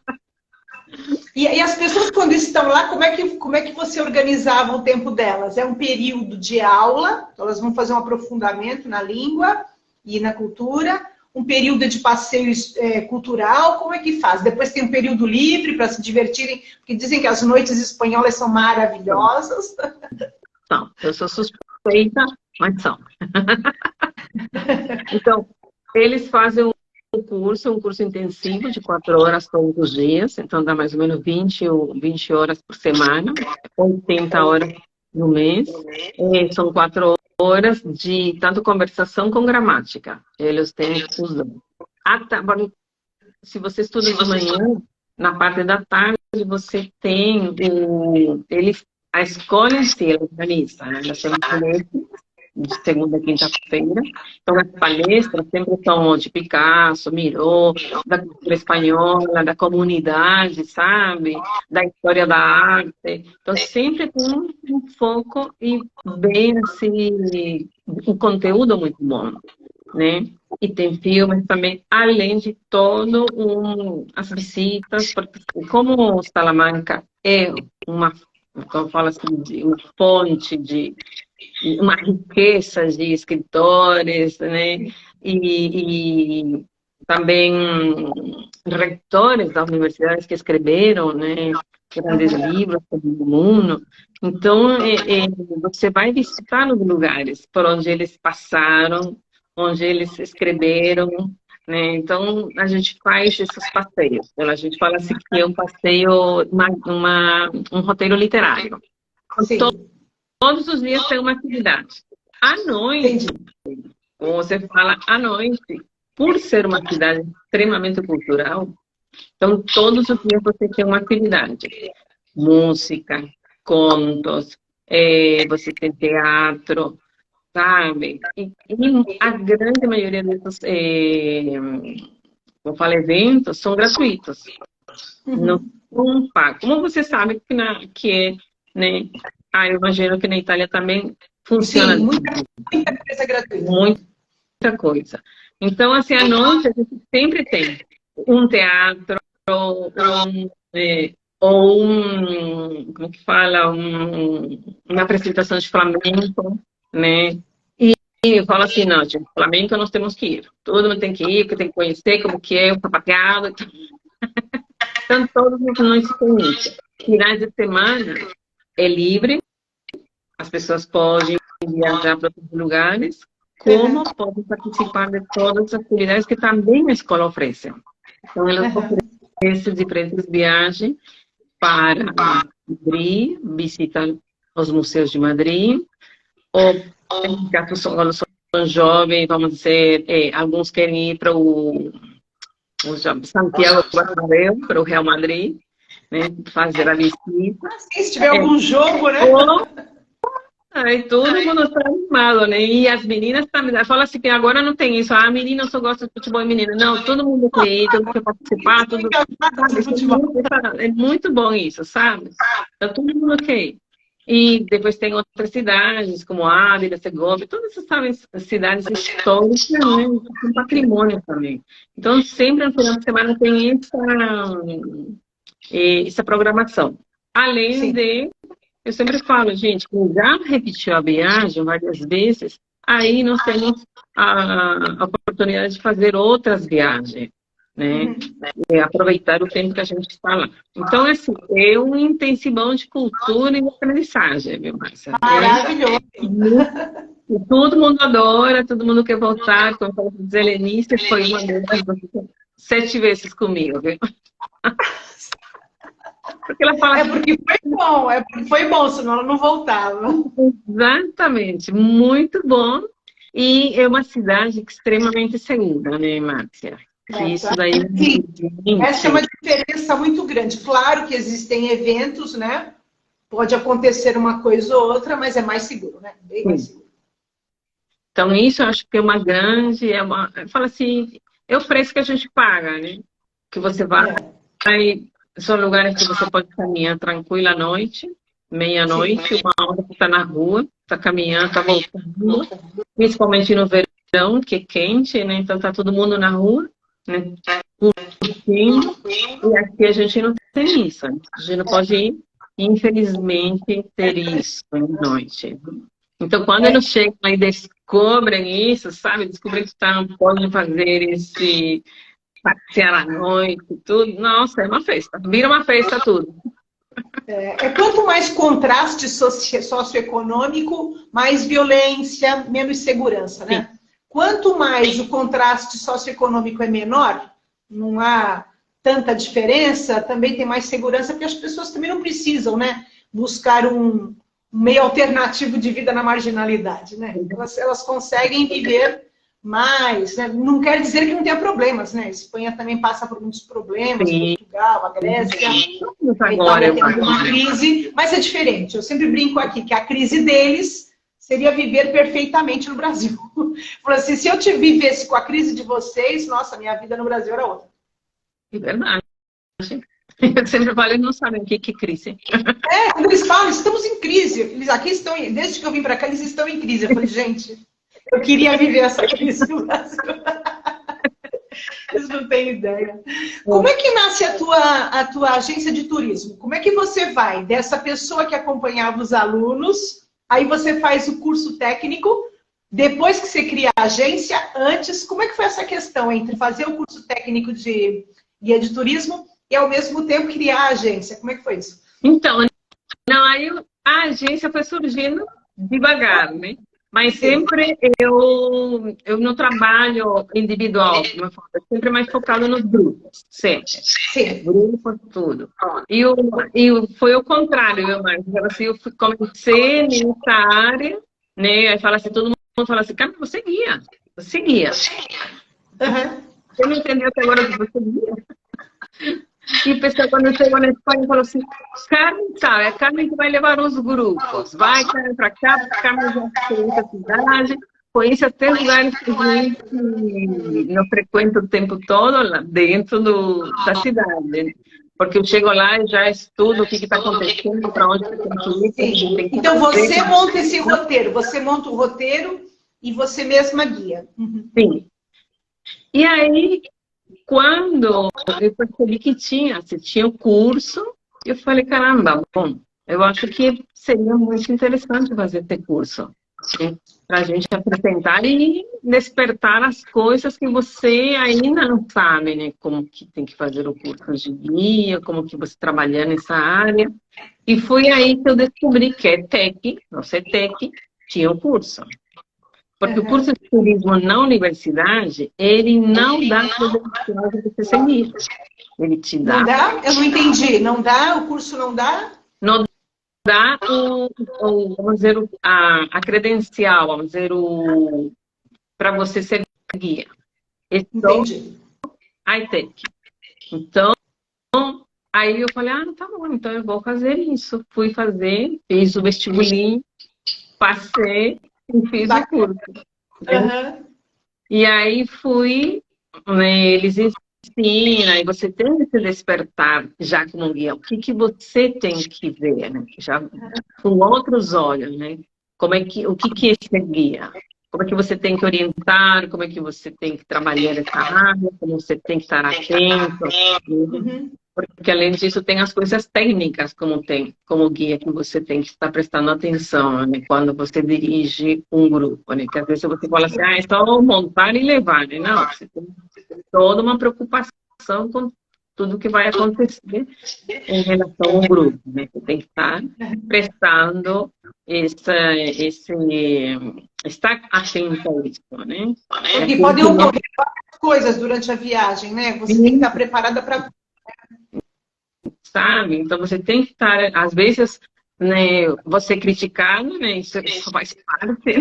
E as pessoas, quando estão lá, como é que você organizava o tempo delas? É um período de aula, elas vão fazer um aprofundamento na língua e na cultura, um período de passeio cultural, como é que faz? Depois tem um período livre para se divertirem, porque dizem que as noites espanholas são maravilhosas. Não, eu sou suspeita, mas são. Então, eles fazem um curso intensivo de 4 horas todos os dias, então dá mais ou menos 20 horas por semana, 80 horas no mês. São 4 horas de tanto conversação com gramática. Eles têm os dois. Se você estuda de manhã, na parte da tarde você tem a escola em si, ela organiza, né? Nós temos palestras de segunda a quinta-feira. Então, as palestras sempre são de Picasso, Miró, da cultura espanhola, da comunidade, sabe? Da história da arte. Então, sempre tem um foco e bem, assim, um conteúdo muito bom, né? E tem filmes também, além de todo as visitas, porque como Salamanca é uma, como eu falo assim, uma fonte de uma riqueza de escritores, né? E também reitores das universidades que escreveram, né? Grandes livros sobre o mundo. Então, você vai visitar os lugares por onde eles passaram, onde eles escreveram, né? Então, a gente faz esses passeios. Então, a gente fala assim que é um passeio, um roteiro literário. Sim. Todos os dias tem uma atividade. À noite, como você fala, à noite, por ser uma cidade extremamente cultural, então todos os dias você tem uma atividade. Música, contos, você tem teatro, sabe? E a grande maioria desses, eu falo, eventos são gratuitos. Não são pagos. Como você sabe que é, né? Eu imagino que na Itália também funciona. Sim, muita coisa gratuita. Muita coisa. Então, assim, à noite a gente sempre tem um teatro, como que fala, uma apresentação de flamenco, né? E eu falo assim, não, gente, flamenco nós temos que ir. Todo mundo tem que ir, porque tem que conhecer como que é o papagado. Então, todos nós temos isso. Finais de semana é livre, as pessoas podem viajar para outros lugares, como podem participar de todas as atividades que também a escola oferece. Então, ela oferece diferentes viagens para Madrid, visitar os museus de Madrid, ou, em caso são jovens, vamos dizer, alguns querem ir para o Santiago Bernabéu, para o Real Madrid, né, fazer a visita. Se tiver algum jogo, né? Todo mundo está animado, né? E as meninas também. Fala assim que agora não tem isso. Menina só gosta de futebol e menina. Não, todo mundo quer ir, todo mundo quer participar. É muito bom isso, sabe? Então, todo mundo quer ir. E depois tem outras cidades, como Ávila, Segovia, todas essas cidades históricas, né? São patrimônio também. Então, sempre no final de semana tem essa programação. Além de... Eu sempre falo, gente, quem já repetiu a viagem várias vezes, aí nós temos a oportunidade de fazer outras viagens, né? E aproveitar o tempo que a gente está lá. Então, assim, é um intensivão de cultura e aprendizagem, viu, Márcia? Maravilhoso! Todo mundo adora, todo mundo quer voltar. Como eu falei, Helenice foi uma delas 7 vezes comigo, viu? Porque ela fala... É porque foi bom, senão ela não voltava. Exatamente, muito bom. E é uma cidade extremamente segura, né, Márcia? Que isso daí... Sim, essa é uma diferença muito grande. Claro que existem eventos, né? Pode acontecer uma coisa ou outra, mas é mais seguro, né? Bem mais seguro. Então, isso eu acho que é uma grande... Fala assim, é o preço que a gente paga, né? Que você vai... São lugares que você pode caminhar tranquilo à noite, meia-noite, uma hora você está na rua, está caminhando, está voltando. Principalmente no verão, que é quente, né? Então tá todo mundo na rua, né? Curtindo. E aqui a gente não tem isso. A gente não pode, infelizmente, ter isso à noite. Então, quando eles chegam e descobrem isso, sabe? Descobrem que podem fazer esse passear à noite, tudo. Nossa, é uma festa. Vira uma festa tudo. Quanto mais contraste socioeconômico, mais violência, menos segurança, né? Sim. Quanto mais o contraste socioeconômico é menor, não há tanta diferença, também tem mais segurança, porque as pessoas também não precisam, né, buscar um meio alternativo de vida na marginalidade, né? Elas conseguem viver mais, né? Não quer dizer que não tenha problemas, né? A Espanha também passa por muitos problemas, sim. Portugal, a Grécia, a Itália tem uma crise, mas é diferente. Eu sempre brinco aqui que a crise deles seria viver perfeitamente no Brasil. Falei assim, se eu vivesse com a crise de vocês, nossa, minha vida no Brasil era outra. É verdade. Eu sempre falo, eles não sabem o que é crise. Quando eles falam, estamos em crise. Eles aqui estão, desde que eu vim para cá, eles estão em crise. Eu falei, gente, eu queria viver essa crise no Brasil. Eles não têm ideia. Como é que nasce a tua agência de turismo? Como é que você vai dessa pessoa que acompanhava os alunos, aí você faz o curso técnico, depois que você cria a agência, antes, como é que foi essa questão entre fazer o curso técnico de guia de turismo e ao mesmo tempo criar a agência? Como é que foi isso? Então, aí a agência foi surgindo devagar, né? Mas sempre eu não trabalho individual, sempre mais focado nos grupos, sempre. Sim. Grupos, tudo. E foi o contrário, eu comecei nessa área, né? Aí fala assim, todo mundo fala assim, cara, você guia. Uhum. Você não entendeu até agora que você guia? E o pessoal, quando chegou na Espanha, falou assim, Carmen, sabe, é a Carmen que vai levar os grupos. Vai, Carmen, para cá, porque a Carmen já conhece a cidade, conhece até lugares que a gente não frequenta o tempo todo lá dentro da cidade. Porque eu chego lá e já estudo o que está acontecendo, para onde você tem que ir. Então, você monta esse roteiro, você monta o roteiro e você mesma guia. Uhum. Sim. E aí... Quando eu percebi que tinha o curso, eu falei, caramba, bom, eu acho que seria muito interessante fazer esse curso, né? Para a gente apresentar e despertar as coisas que você ainda não sabe, né? Como que tem que fazer o curso de guia, como que você trabalha nessa área. E foi aí que eu descobri que é TEC, você TEC, tinha o curso. Porque o curso de turismo na universidade, ele não dá credencial de você seguir. Ele te dá. Não dá? Eu não entendi. Não dá? O curso não dá? Não dá vamos dizer, a credencial, vamos dizer, para você ser guia. Entendi. ITEC. Então, aí eu falei, tá bom, então eu vou fazer isso. Fui fazer, fiz o vestibulinho, passei, e fiz o curso. Uhum. E aí fui, né, eles ensinam, e você tem que se despertar já como guia. O que você tem que ver, né? Já com outros olhos, né? O que é ser guia? Como é que você tem que orientar, como é que você tem que trabalhar essa área, como você tem que estar atento. Uhum. Porque, além disso, tem as coisas técnicas como guia, que você tem que estar prestando atenção, né? Quando você dirige um grupo, né? Que às vezes você fala assim, é só montar e levar, né? Não, você tem toda uma preocupação com tudo que vai acontecer em relação ao grupo, né? Você tem que estar prestando estar atento a isso, né? Porque podem ocorrer várias coisas durante a viagem, né? Você tem que estar preparada para... sabe? Então você tem que estar, às vezes, né, você criticado, né? Isso faz parte.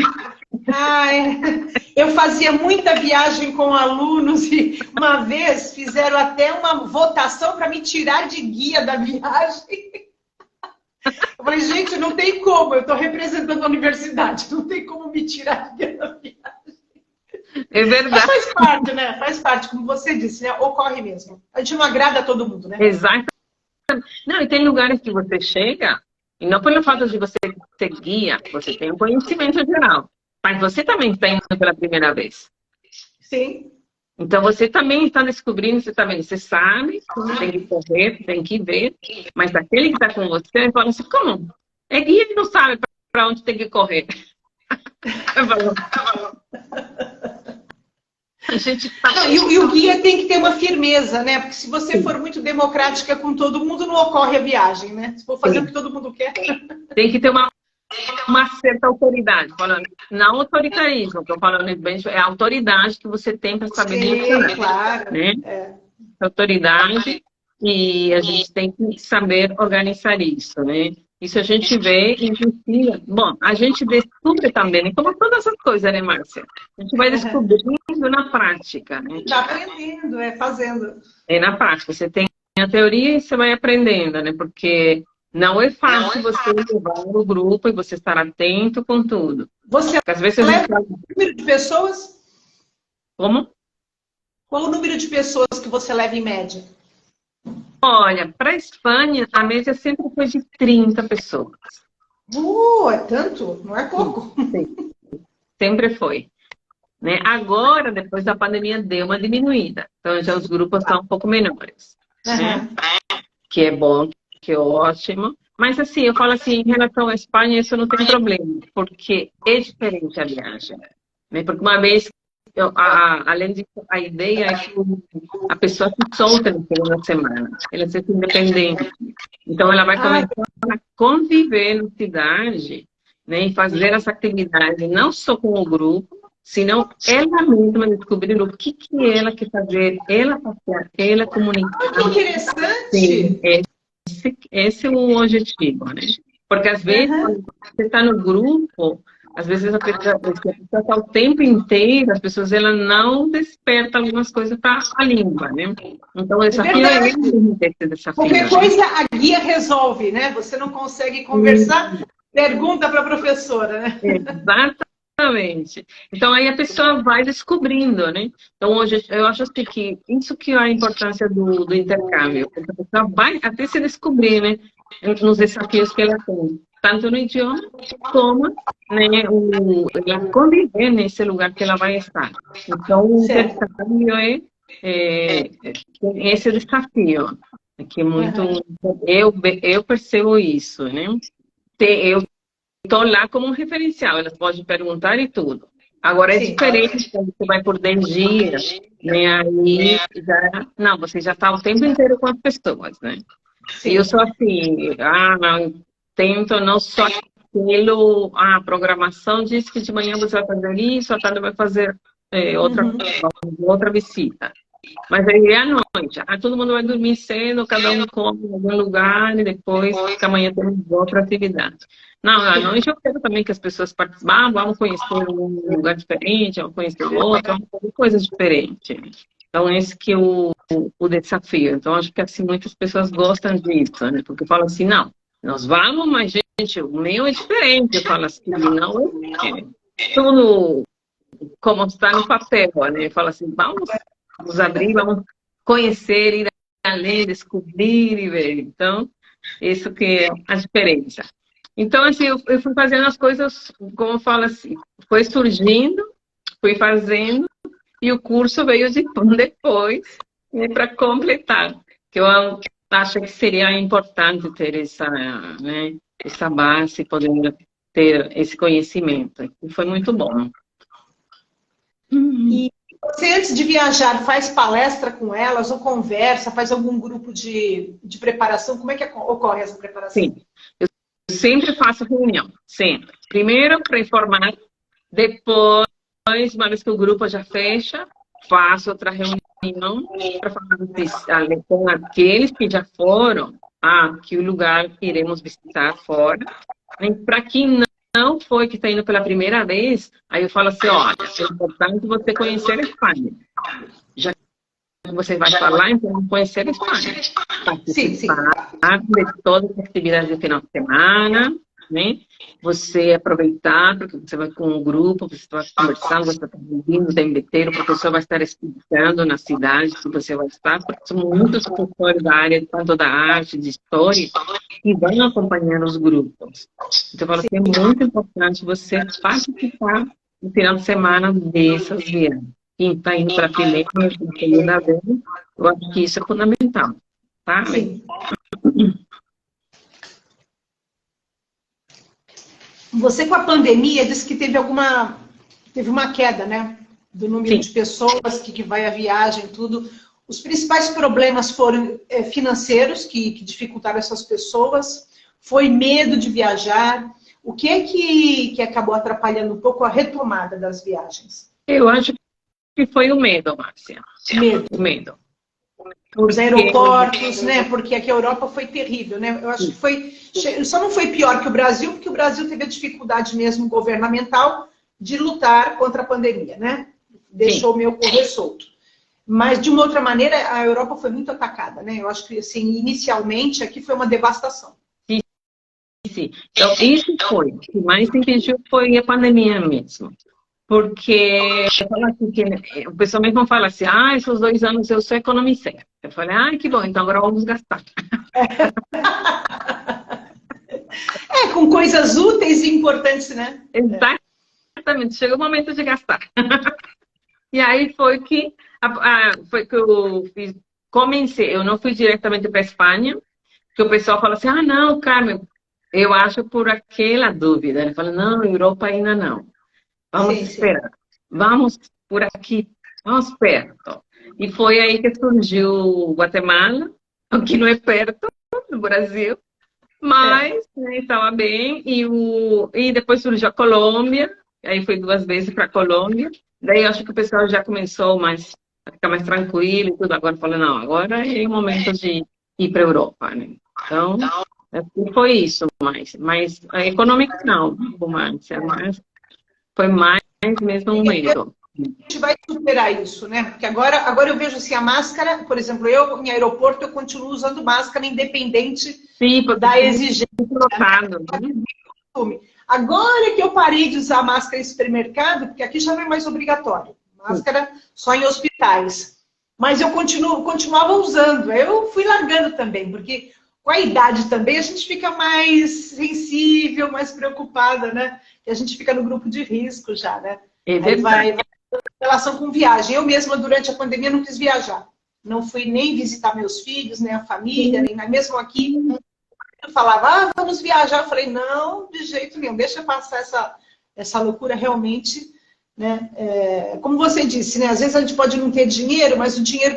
Eu fazia muita viagem com alunos e uma vez fizeram até uma votação para me tirar de guia da viagem. Eu falei, gente, não tem como, eu estou representando a universidade, não tem como me tirar de guia da viagem. É verdade. Mas faz parte, né? Faz parte, como você disse, né? Ocorre mesmo. A gente não agrada a todo mundo, né? Exato. Não, e tem lugares que você chega, e não pelo fato de você ser guia, você tem um conhecimento geral, mas você também está indo pela primeira vez. Sim. Então você também está descobrindo, você também, você sabe, você tem que correr, tem que ver, mas aquele que está com você fala assim, como? É guia que não sabe para onde tem que correr. A gente tá... E o guia tem que ter uma firmeza, né? Porque se você for muito democrática com todo mundo, não ocorre a viagem, né? Se for fazer o que todo mundo quer. Tem que ter uma certa autoridade. Falando, não autoritarismo, que eu falo bem, é a autoridade que você tem para saber direcionar. Claro. Né? Autoridade, e a gente tem que saber organizar isso, né? Isso a gente vê e ensina. Bom, a gente descobre também, né? Como todas as coisas, né, Márcia? A gente vai descobrindo na prática, né? Está aprendendo, fazendo. É na prática. Você tem a teoria e você vai aprendendo, né? Porque não é fácil você levar o grupo e você estar atento com tudo. Você às vezes leva o número de pessoas? Como? Qual o número de pessoas que você leva em média? Olha, para a Espanha, a média sempre foi de 30 pessoas. É tanto? Não é pouco. Sim. Sempre foi. Né? Agora, depois da pandemia, deu uma diminuída. Então, já os grupos estão um pouco menores. Né? Que é bom, que é ótimo. Mas, assim, eu falo assim, em relação à Espanha, isso não tem problema. Porque é diferente a viagem. Né? Porque uma vez, além disso, a ideia é que a pessoa se solta na segunda semana. Ela se sente independente. Então, ela vai começar a conviver na cidade, né? E fazer essa atividade, não só com o grupo, senão ela mesma descobrir o que ela quer fazer, ela passear, ela comunicar. Que interessante! Sim, esse é o objetivo, né? Porque às vezes, quando você está no grupo, às vezes a pessoa está o tempo inteiro, as pessoas ela não despertam algumas coisas para a língua, né? Então, o desafio é esse desafio. Qualquer coisa a guia resolve, né? Você não consegue conversar, pergunta para a professora, né? Exatamente. Então, aí a pessoa vai descobrindo, né? Então, hoje, eu acho assim que isso que é a importância do intercâmbio. A pessoa vai até se descobrir, né? Nos desafios que ela tem. Tanto no idioma, como né, ela conviver nesse lugar que ela vai estar. Então, o intercâmbio é esse desafio. Que é muito... Eu percebo isso, né? Eu estou lá como um referencial, elas podem perguntar e tudo. Agora é diferente quando você vai por 10 dias, né? Aí já... Não, você já está o tempo inteiro com as pessoas, né? E eu sou assim, não, tento não só aquilo, a programação diz que de manhã você vai fazer isso, à tarde vai fazer outra visita. Mas aí é à noite, todo mundo vai dormir cedo, cada um come em algum lugar e depois amanhã temos outra atividade. Não, à noite eu quero também que as pessoas participem, vamos conhecer um lugar diferente, vamos conhecer outro, vamos fazer coisas diferentes. Então, esse que é o desafio. Então, acho que assim, muitas pessoas gostam disso, né? Porque falam assim, não, nós vamos, mas, gente, o meu é diferente. Eu falo assim, não é tudo como está no papel, né? Eu falo assim, vamos nos abrir, vamos conhecer, ir além, descobrir e ver. Então, isso que é a diferença. Então, assim, eu fui fazendo as coisas, como eu falo assim, foi surgindo, fui fazendo, e o curso veio depois, né, para completar. Que eu acho que seria importante ter essa base, poder ter esse conhecimento. E foi muito bom. E você, antes de viajar, faz palestra com elas, ou conversa, faz algum grupo de preparação? Como é que ocorre essa preparação? Sim, eu sempre faço reunião, sempre. Primeiro, para informar, depois, uma vez que o grupo já fecha, faço outra reunião para falar com aqueles que já foram, que o lugar que iremos visitar fora. Para quem não foi, que está indo pela primeira vez, aí eu falo assim, olha, é importante você conhecer a Espanha. Já que você vai falar, então conhecer a Espanha. Participar de todas as atividades de final de semana, né? Você aproveitar, porque você vai com um grupo, você vai conversando, você está ouvindo, tem beteiro, o professor vai estar explicando na cidade que você vai estar, porque são muitos professores da área, tanto da arte, de história, que vão acompanhar os grupos. Então, eu falo que é muito importante você participar no final de semana dessas viagens. Quem está indo para a primeira e segunda vez, eu acho que isso é fundamental, tá? Sim. Você, com a pandemia, disse que teve uma queda, né? Do número de pessoas que vai à viagem, tudo. Os principais problemas foram financeiros, que dificultaram essas pessoas. Foi medo de viajar. O que é que acabou atrapalhando um pouco a retomada das viagens? Eu acho que foi o medo, Márcia. Medo. Os aeroportos, né? Porque aqui a Europa foi terrível, né? Eu acho que só não foi pior que o Brasil, porque o Brasil teve a dificuldade mesmo governamental de lutar contra a pandemia, né? Deixou o meu correr solto. Mas, de uma outra maneira, a Europa foi muito atacada, né? Eu acho que, assim, inicialmente, aqui foi uma devastação. Sim. Então, isso foi. O que mais impediu foi a pandemia mesmo. Porque o pessoal mesmo fala assim, esses 2 anos eu só economizei. Eu falei, que bom, então agora vamos gastar. Com coisas úteis e importantes, né? Exatamente, chegou o momento de gastar. E aí foi que eu comecei, eu não fui diretamente para a Espanha, que o pessoal fala assim, não, Carmen, eu acho por aquela dúvida. Ele fala, não, Europa ainda não. Vamos esperar. Vamos por aqui, vamos perto. E foi aí que surgiu Guatemala, que não é perto do Brasil, mas estava bem. E depois surgiu a Colômbia, aí foi 2 vezes para a Colômbia. Daí acho que o pessoal já começou a ficar mais tranquilo e tudo. Agora falou, não, agora é o momento de ir para a Europa, né? Então, foi isso, mas econômico não, mas foi mais mesmo um medo. A gente vai superar isso, né? Porque agora eu vejo assim, a máscara, por exemplo, eu em aeroporto eu continuo usando máscara independente da exigência. Agora que eu parei de usar máscara em supermercado, porque aqui já não é mais obrigatório. Máscara só em hospitais. Mas eu continuava usando. Eu fui largando também, porque com a idade também a gente fica mais sensível, mais preocupada, né? E a gente fica no grupo de risco já, né? Aí vai em relação com viagem. Eu mesma, durante a pandemia, não quis viajar. Não fui nem visitar meus filhos, nem a família, nem mesmo aqui. Eu falava, vamos viajar. Eu falei, não, de jeito nenhum. Deixa passar essa loucura realmente, né? Como você disse, né? Às vezes a gente pode não ter dinheiro, mas o dinheiro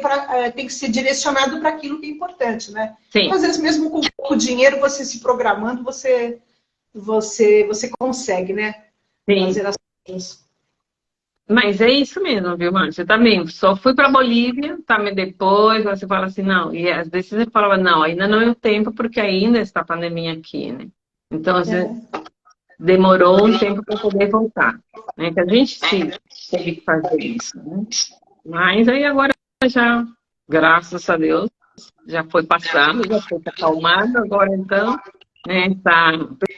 tem que ser direcionado para aquilo que é importante, né? Sim. Às vezes, mesmo com pouco dinheiro, você se programando, você consegue, né? Sim. Fazer as coisas. Mas é isso mesmo, viu, Márcia? Eu também só fui para Bolívia, também depois você fala assim, não, e às vezes você falava, não, ainda não é o tempo, porque ainda está a pandemia aqui, né? Então, às vezes, demorou um tempo para poder voltar, né? Que a gente sim teve que fazer isso, né? Mas aí agora já, graças a Deus, já foi passando, já foi acalmado, agora então, né, a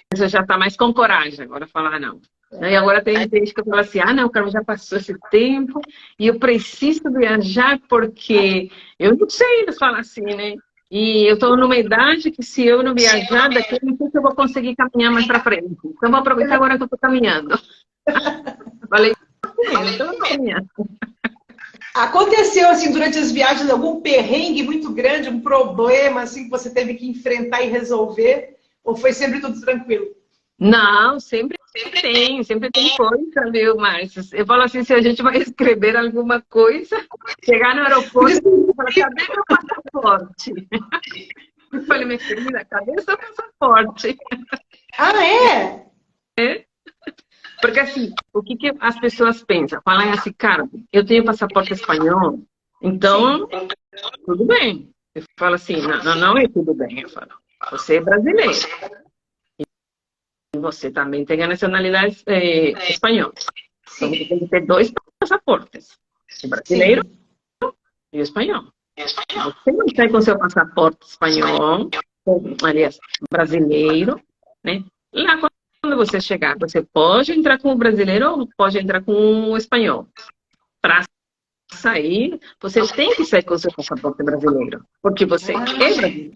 pessoa já está mais com coragem, agora falar não. E agora tem gente que fala assim, não, Carmen, já passou esse tempo e eu preciso viajar porque eu não sei, eles falam assim, né? E eu estou numa idade que se eu não viajar, daqui eu não sei se eu vou conseguir caminhar mais para frente. Então, vou aproveitar agora que eu estou caminhando. Falei, então eu estou caminhando. Aconteceu, assim, durante as viagens, algum perrengue muito grande, um problema, assim, que você teve que enfrentar e resolver? Ou foi sempre tudo tranquilo? Não, sempre tem coisa, viu, Márcia? Eu falo assim, se a gente vai escrever alguma coisa, chegar no aeroporto e falar, cadê meu passaporte? Eu falei, minha querida, cadê o seu passaporte? É? Porque assim, o que as pessoas pensam? Falam assim, cara, eu tenho passaporte espanhol, então, tudo bem. Eu falo assim, não é tudo bem. Eu falo, você é brasileiro. E você também tem a nacionalidade espanhola. Então, você tem que ter dois passaportes. O brasileiro e o espanhol. Você não sai com seu passaporte espanhol, aliás, brasileiro, né? Lá quando você chegar, você pode entrar com o brasileiro ou pode entrar com o espanhol. Para sair, você tem que sair com o seu passaporte brasileiro, porque você é brasileiro.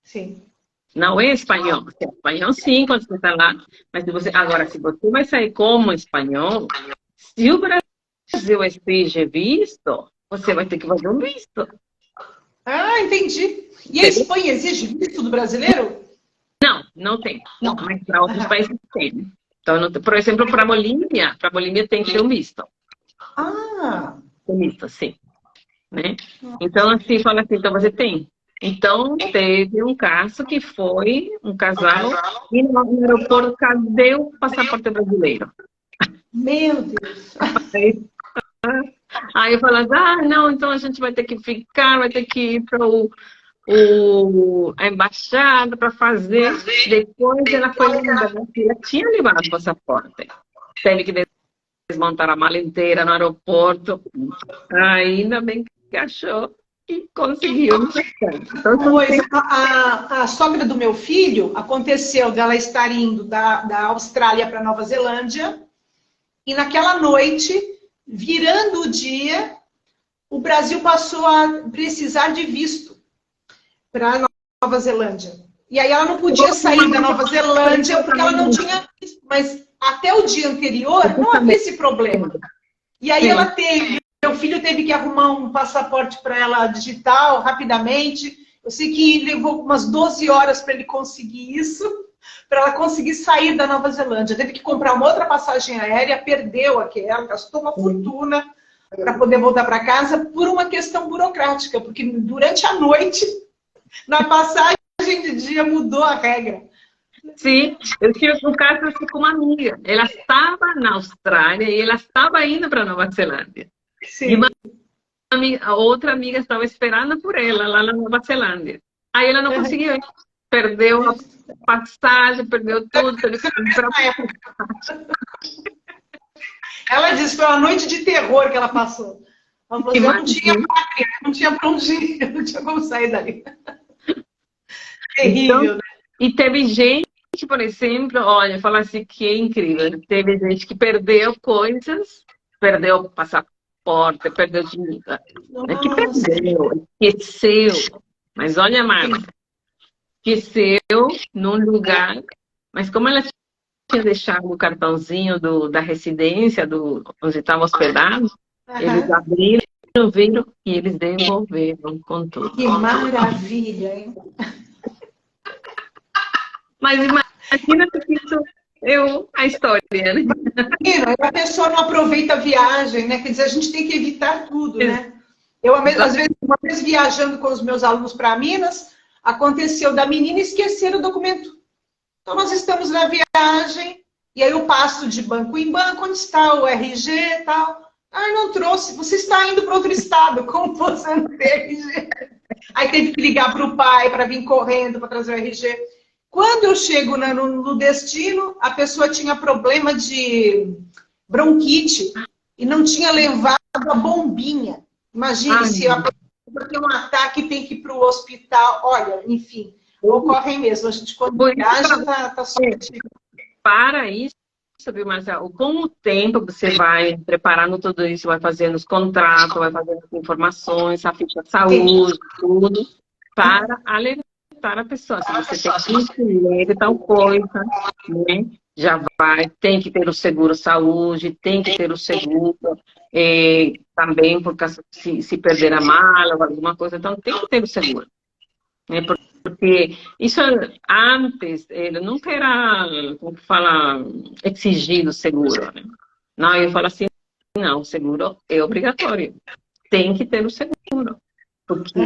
Sim. Não é espanhol. Você é espanhol, sim, quando você está lá. Mas agora, se você vai sair como espanhol, se o Brasil esteja visto, você vai ter que fazer um visto. Ah, entendi. E a Espanha exige visto do brasileiro? Não tem. Não. Mas para outros países tem. Então, por exemplo, para a Bolívia tem que ter um visto. Ah! Um visto, sim. Né? Então, assim, fala assim, então você tem. Então, teve um caso que foi um casal e no aeroporto, cadê o passaporte brasileiro? Meu Deus! Aí eu falo, não, então a gente vai ter que ficar, vai ter que ir para a embaixada para fazer. Depois ela foi lembrando que ela tinha levado o passaporte. Teve que desmontar a mala inteira no aeroporto. Ainda bem que achou e conseguiu. Então, Pois, a sogra do meu filho, aconteceu dela estar indo da Austrália para Nova Zelândia, e naquela noite, virando o dia, o Brasil passou a precisar de visto para Nova Zelândia. E aí ela não podia sair da Nova Zelândia porque ela não tinha visto, mas até o dia anterior não havia esse problema. E aí ela meu filho teve que arrumar um passaporte para ela digital rapidamente. Eu sei que levou umas 12 horas para ele conseguir isso, para ela conseguir sair da Nova Zelândia. Teve que comprar uma outra passagem aérea, perdeu aquela, gastou uma fortuna para poder voltar para casa por uma questão burocrática, porque durante a noite, na passagem de dia, mudou a regra. Sim, eu tive um caso assim com uma amiga. Ela estava na Austrália e ela estava indo para Nova Zelândia. Sim. E a outra amiga estava esperando por ela lá na Nova Zelândia. Aí ela não conseguiu ir. Perdeu a passagem, perdeu tudo. Ela disse que foi uma noite de terror que ela passou. Ela falou assim, eu não tinha pátria, não tinha pra onde ir, não tinha como sair dali. Terrível, então, né? E teve gente, por exemplo, olha, falar assim que é incrível. Teve gente que perdeu coisas, perdeu o passaporte, perdeu dinheiro. Que perdeu, esqueceu. Mas olha, Marta, esqueceu num lugar, mas como ela tinha deixado o cartãozinho da residência, onde estava hospedado, eles abriram, viram e eles devolveram com tudo. Que maravilha, hein? Mas imagina que isso a história, né? A pessoa não aproveita a viagem, né? Quer dizer, a gente tem que evitar tudo, né? Eu, às vezes, uma vez viajando com os meus alunos para Minas, aconteceu da menina esquecer o documento. Então, nós estamos na viagem, e aí eu passo de banco em banco, onde está o RG e tal. Ah, não trouxe. Você está indo para outro estado, como você não tem RG? Aí teve que ligar para o pai para vir correndo para trazer o RG. Quando eu chego no destino, a pessoa tinha problema de bronquite e não tinha levado a bombinha. Imagine se a pessoa tem um ataque e tem que ir para o hospital. Olha, enfim, ocorrem mesmo. A gente, quando viaja, está sortido. Para isso, viu, Marcelo? Com o tempo você vai preparando tudo isso, vai fazendo os contratos, vai fazendo as informações, a ficha de saúde, tudo, para alertar a pessoa. Se você tem que ler tal coisa, né? Já tem que ter o seguro saúde, tem que ter o seguro também, por causa se perder a mala ou alguma coisa, então tem que ter o seguro. Né? Porque isso antes, ele nunca era, como que fala, exigido seguro. Né? Não, eu falo assim, não, o seguro é obrigatório. Tem que ter o seguro. Porque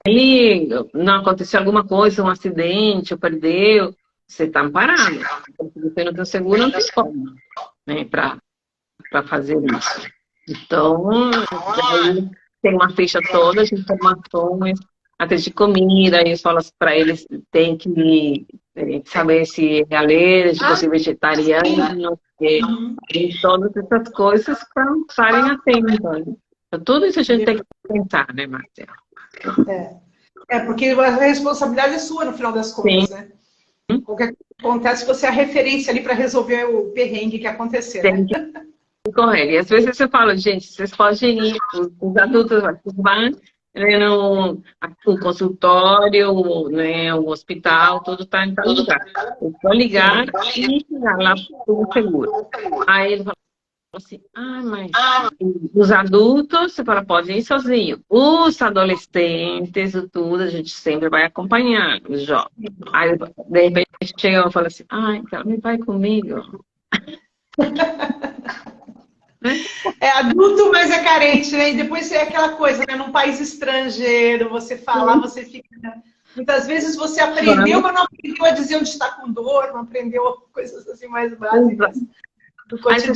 aí não aconteceu alguma coisa, um acidente, ou perdeu, você está amparado. Se você não tem seguro, não tem como, né, para fazer isso. Então, aí tem uma ficha toda de informações, até de comida, e eu falo para eles, tem que saber se é alérgico, se é vegetariano, e todas essas coisas para estarem atentos. Então, tudo isso a gente tem que pensar, né, Márcia? Porque a responsabilidade é sua no final das contas, Sim. né? Qualquer coisa que acontece, você é a referência ali para resolver o perrengue que acontecer, né? Correto. E às vezes eu falo, gente, vocês podem ir, os adultos vão, né, no consultório, né, o hospital, tudo está em tal lugar. Eu vou ligar e chegar lá tudo seguro. Aí ele fala assim, mas os adultos, você fala, pode ir sozinho. Os adolescentes, tudo, a gente sempre vai acompanhar os jovens. Aí, de repente, chega e fala assim, então me vai comigo. É adulto, mas é carente, né? E depois é aquela coisa, né? Num país estrangeiro, você fala, você fica... Muitas vezes você aprendeu, mas não aprendeu a dizer onde está com dor, não aprendeu coisas assim mais básicas. Aí você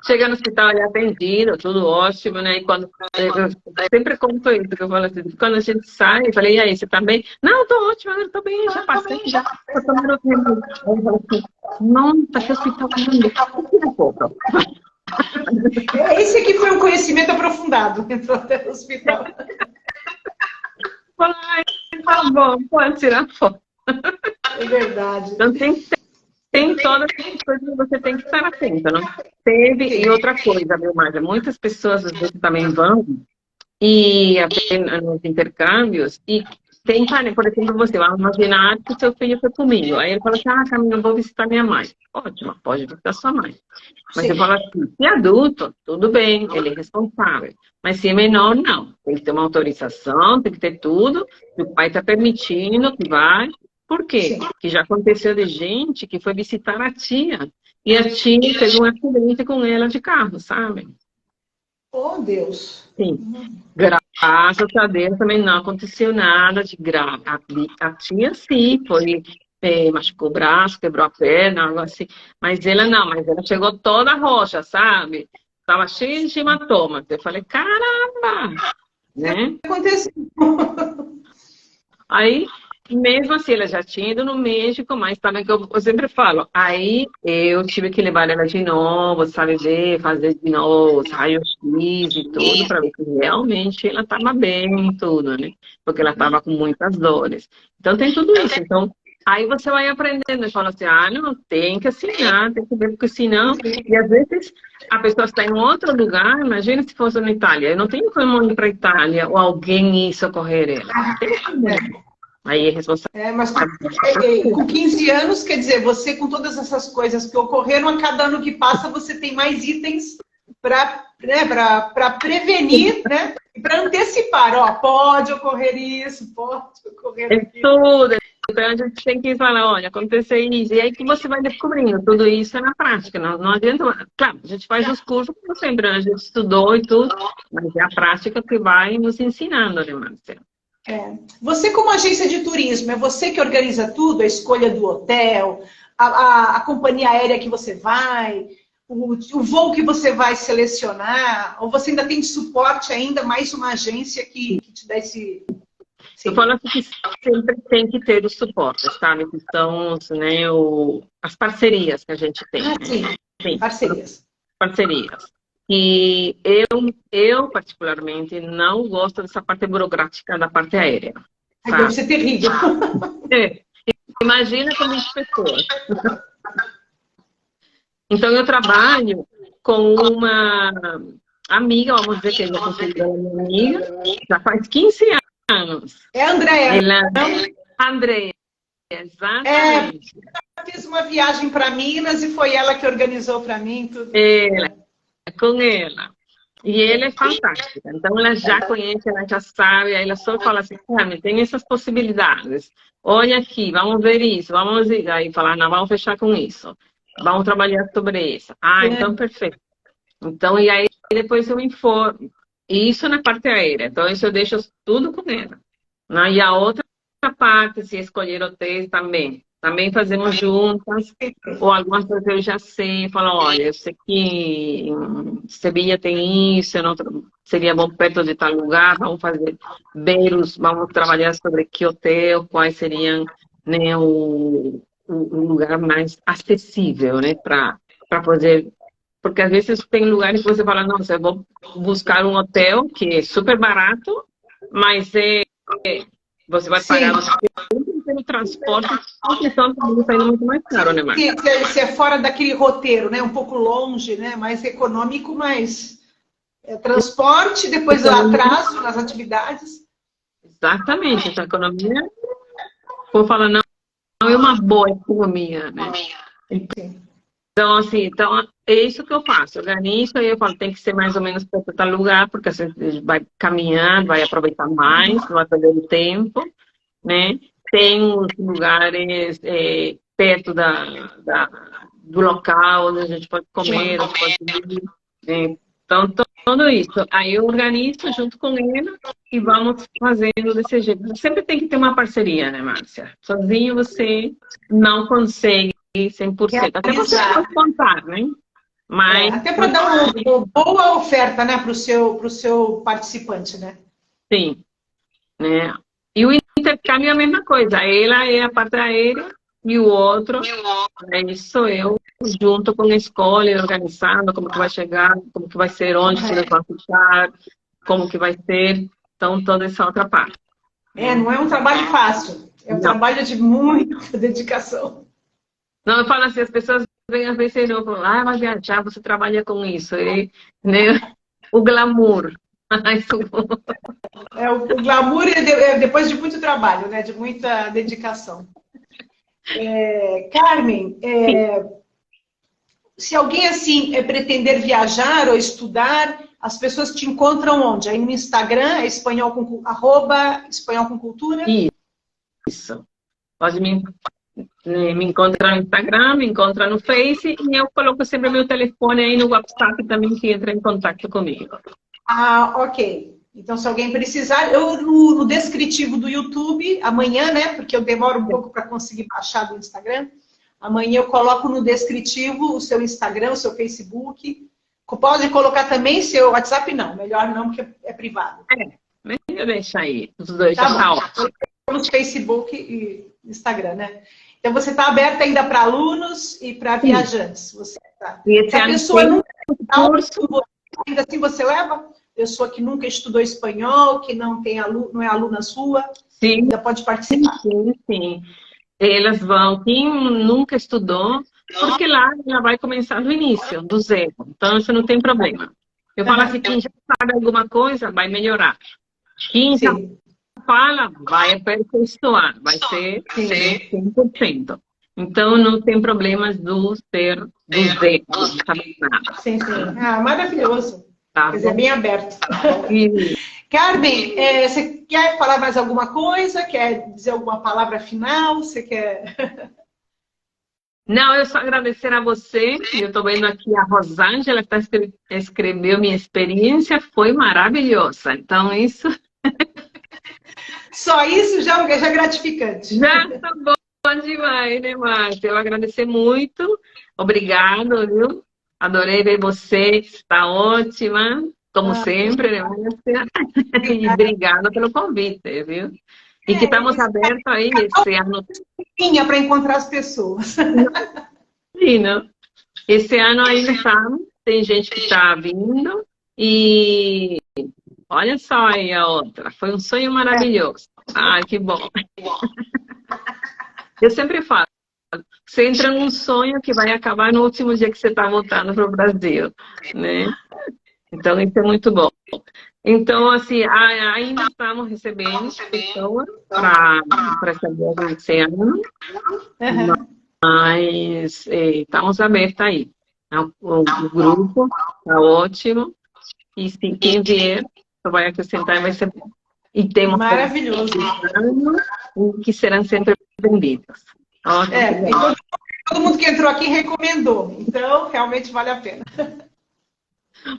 chega no hospital, ele é atendido, tudo ótimo, né? E quando eu sempre conto isso, que eu falo assim, quando a gente sai, eu falei, e aí, você tá bem? Não, tô ótimo, agora tô bem, já passei, já. Tô tomando remédio. Aí eu falo assim, nossa, que hospital grande. Esse aqui foi um conhecimento aprofundado, entrou até no hospital. Tá bom, pode tirar foto. É verdade. Então tem todas as coisas que você tem que estar atenta, não? E outra coisa, meu Márcia, muitas pessoas às vezes também vão e até nos intercâmbios e tem, por exemplo, você vai imaginar que seu filho foi comigo. Aí ele fala assim, Camila, eu vou visitar minha mãe. Ótimo, pode visitar sua mãe. Mas eu falo assim, se é adulto, tudo bem, ele é responsável. Mas se é menor, não. Tem que ter uma autorização, tem que ter tudo. O pai está permitindo que vai. Por quê? Porque já aconteceu de gente que foi visitar a tia. E a tia teve um acidente com ela de carro, sabe? Oh, Deus. Sim. Graças a Deus também não aconteceu nada de grave. A tia sim, machucou o braço, quebrou a perna, algo assim. Mas ela não, mas ela chegou toda roxa, sabe? Estava cheia de hematomas. Eu falei, caramba! Né? Aconteceu. Aí, mesmo assim, ela já tinha ido no México, mas também que eu sempre falo, aí eu tive que levar ela de novo, sabe, fazer de novo os raios-x e tudo, para ver que realmente ela estava bem e tudo, né? Porque ela estava com muitas dores. Então, tem tudo isso. Então, aí você vai aprendendo e fala assim, não, tem que assinar, tem que ver, porque senão... E às vezes a pessoa está em outro lugar, imagina se fosse na Itália. Eu não tenho como ir para a Itália ou alguém ir socorrer ela. Tem que... Aí é responsável. Mas com 15 anos, quer dizer, você com todas essas coisas que ocorreram, a cada ano que passa você tem mais itens para prevenir, né? E para antecipar, pode ocorrer isso, pode ocorrer aquilo. Tudo. Então a gente tem que falar, olha, aconteceu isso. E aí que você vai descobrindo. Tudo isso é na prática. Não adianta. Claro, a gente faz os cursos, como sempre, a gente estudou e tudo, mas é a prática que vai nos ensinando, né, Marcelo? Você, como agência de turismo, é você que organiza tudo, a escolha do hotel, a companhia aérea que você vai, o voo que você vai selecionar, ou você ainda tem de suporte ainda mais uma agência que te dá esse... Eu falo assim que sempre tem que ter os suportes, sabe? Que são, né, as parcerias que a gente tem. Sim, parcerias. Parcerias. E eu, particularmente, não gosto dessa parte burocrática da parte aérea. Deve ser terrível. Imagina com 20 pessoas. Então, eu trabalho com uma amiga, vamos dizer que eu já considero minha amiga, já faz 15 anos. É a Andréia. Andréia, exatamente. Eu fiz uma viagem para Minas e foi ela que organizou para mim tudo. Com ela. E ela é fantástica. Então, ela já conhece, ela já sabe. Aí ela só fala assim, tem essas possibilidades. Olha aqui, vamos ver isso. Vamos ir. Aí fala, não, vamos fechar com isso. Vamos trabalhar sobre isso. Então, perfeito. Então, e aí depois eu informo. Isso na parte aérea. Então, isso eu deixo tudo com ela. E a outra parte, se escolher hotéis também. Também fazemos juntas, ou algumas coisas eu já sei, falo, olha, eu sei que Sevilha tem isso, seria bom perto de tal lugar, vamos trabalhar sobre que hotel, quais seriam, né, o lugar mais acessível, né, para poder, porque às vezes tem lugares que você fala, nossa, eu vou buscar um hotel que é super barato, mas você vai pagar pelo transporte, então também está indo muito mais caro, né, Marta? Se é fora daquele roteiro, né? Um pouco longe, né? Mais econômico, mas transporte, depois o atraso nas atividades. Exatamente, essa economia, vou falar, não é uma boa economia, né? Então, assim, é isso que eu faço. Organizo, aí eu falo, tem que ser mais ou menos para tal lugar, porque assim, vai caminhar, vai aproveitar mais, não vai perder o tempo, né? Tem uns lugares perto do local onde a gente pode comer, onde pode ir, né? Então, tudo isso. Aí eu organizo junto com ele e vamos fazendo desse jeito. Sempre tem que ter uma parceria, né, Márcia? Sozinho você não consegue 100%. Até você pode contar, né? Mas... até para dar uma boa oferta, né, para o seu participante, né? Sim. Né? E o intercâmbio é a mesma coisa. Ela é a parte aérea e o outro sou eu, junto com a escola, organizando como que vai chegar, como que vai ser, onde eles vão ficar, como que vai ser. Então, toda essa outra parte. Não é um trabalho fácil. É um trabalho de muita dedicação. Não, eu falo assim, as pessoas vêm às vezes e falam, vai viajar, você trabalha com isso. E, né, o glamour. O glamour é depois de muito trabalho, né? De muita dedicação. Carmen, se alguém assim pretender viajar ou estudar, as pessoas te encontram onde? Aí no Instagram, é @espanhol com cultura? Isso. Pode me encontrar no Instagram, me encontra no Face e eu coloco sempre meu telefone aí no WhatsApp também que entra em contato comigo. Ok. Então, se alguém precisar, eu no descritivo do YouTube, amanhã, né? Porque eu demoro um pouco para conseguir baixar do Instagram. Amanhã eu coloco no descritivo o seu Instagram, o seu Facebook. Pode colocar também seu WhatsApp? Não, melhor não, porque é privado. Melhor deixar aí, os dois, tá ótimo. No Facebook e Instagram, né? Então, você está aberta ainda para alunos e para viajantes. Você tá. Se a pessoa nunca ainda assim você leva? Pessoa que nunca estudou espanhol, que não é aluna sua, sim, ainda pode participar. Sim. Elas vão, quem nunca estudou, porque lá ela vai começar do início, do zero. Então, isso não tem problema. Eu falo assim, quem já sabe alguma coisa, vai melhorar. Quem já fala, vai aperfeiçoar, vai ser 100%. Então, não tem problemas do zero, não sabe nada. Sim. Maravilhoso. Tá. Quer dizer, bem aberto. Carmen, você quer falar mais alguma coisa? Quer dizer alguma palavra final? Você quer... Não, eu só agradecer a você. Eu estou vendo aqui a Rosângela, que escreveu minha experiência, foi maravilhosa. Então, isso... Só isso já é gratificante. Já tá bom demais, né, Márcia? Eu agradecer muito. Obrigado, viu? Adorei ver você, está ótima, como sempre, né, Márcia? E obrigada pelo convite, viu? E que estamos abertos aí esse ano. Para encontrar as pessoas. Sim, não? Esse ano ainda estamos, tem gente que está vindo e olha só aí a outra, foi um sonho maravilhoso. Ai, que bom. Eu sempre falo, você entra num sonho que vai acabar no último dia que você está voltando para o Brasil, né? Então, isso é muito bom. Então, assim, ainda estamos recebendo pessoas para essa viagem esse ano, mas estamos abertos aí. O grupo está ótimo e se quem vier, vai acrescentar e vai ser bom. E temos maravilhoso que serão sempre bem-vindos. Todo mundo que entrou aqui recomendou, então realmente vale a pena.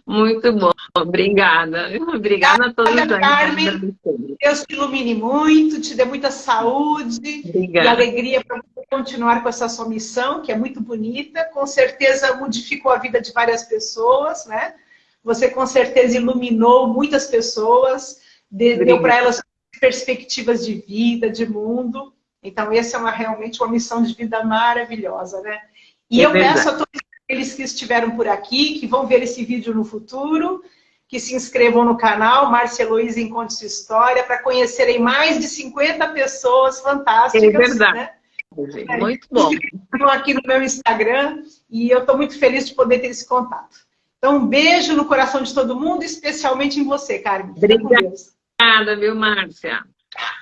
Muito bom, obrigada. Obrigada a todos. Carmen, Deus te ilumine muito, te dê muita saúde e alegria para você continuar com essa sua missão, que é muito bonita, com certeza modificou a vida de várias pessoas, né? Você com certeza iluminou muitas pessoas, deu para elas perspectivas de vida, de mundo. Então, essa é realmente uma missão de vida maravilhosa, né? E eu peço a todos aqueles que estiveram por aqui, que vão ver esse vídeo no futuro, que se inscrevam no canal Márcia Heloísa em Conte Sua História, para conhecerem mais de 50 pessoas fantásticas. É verdade. Né? Muito bom. Estão aqui no meu Instagram e eu estou muito feliz de poder ter esse contato. Então, um beijo no coração de todo mundo, especialmente em você, Carmen. Obrigada, viu, Márcia?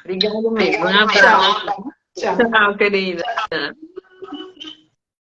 Obrigada mesmo. Um abraço. Tchau. Tchau, querida.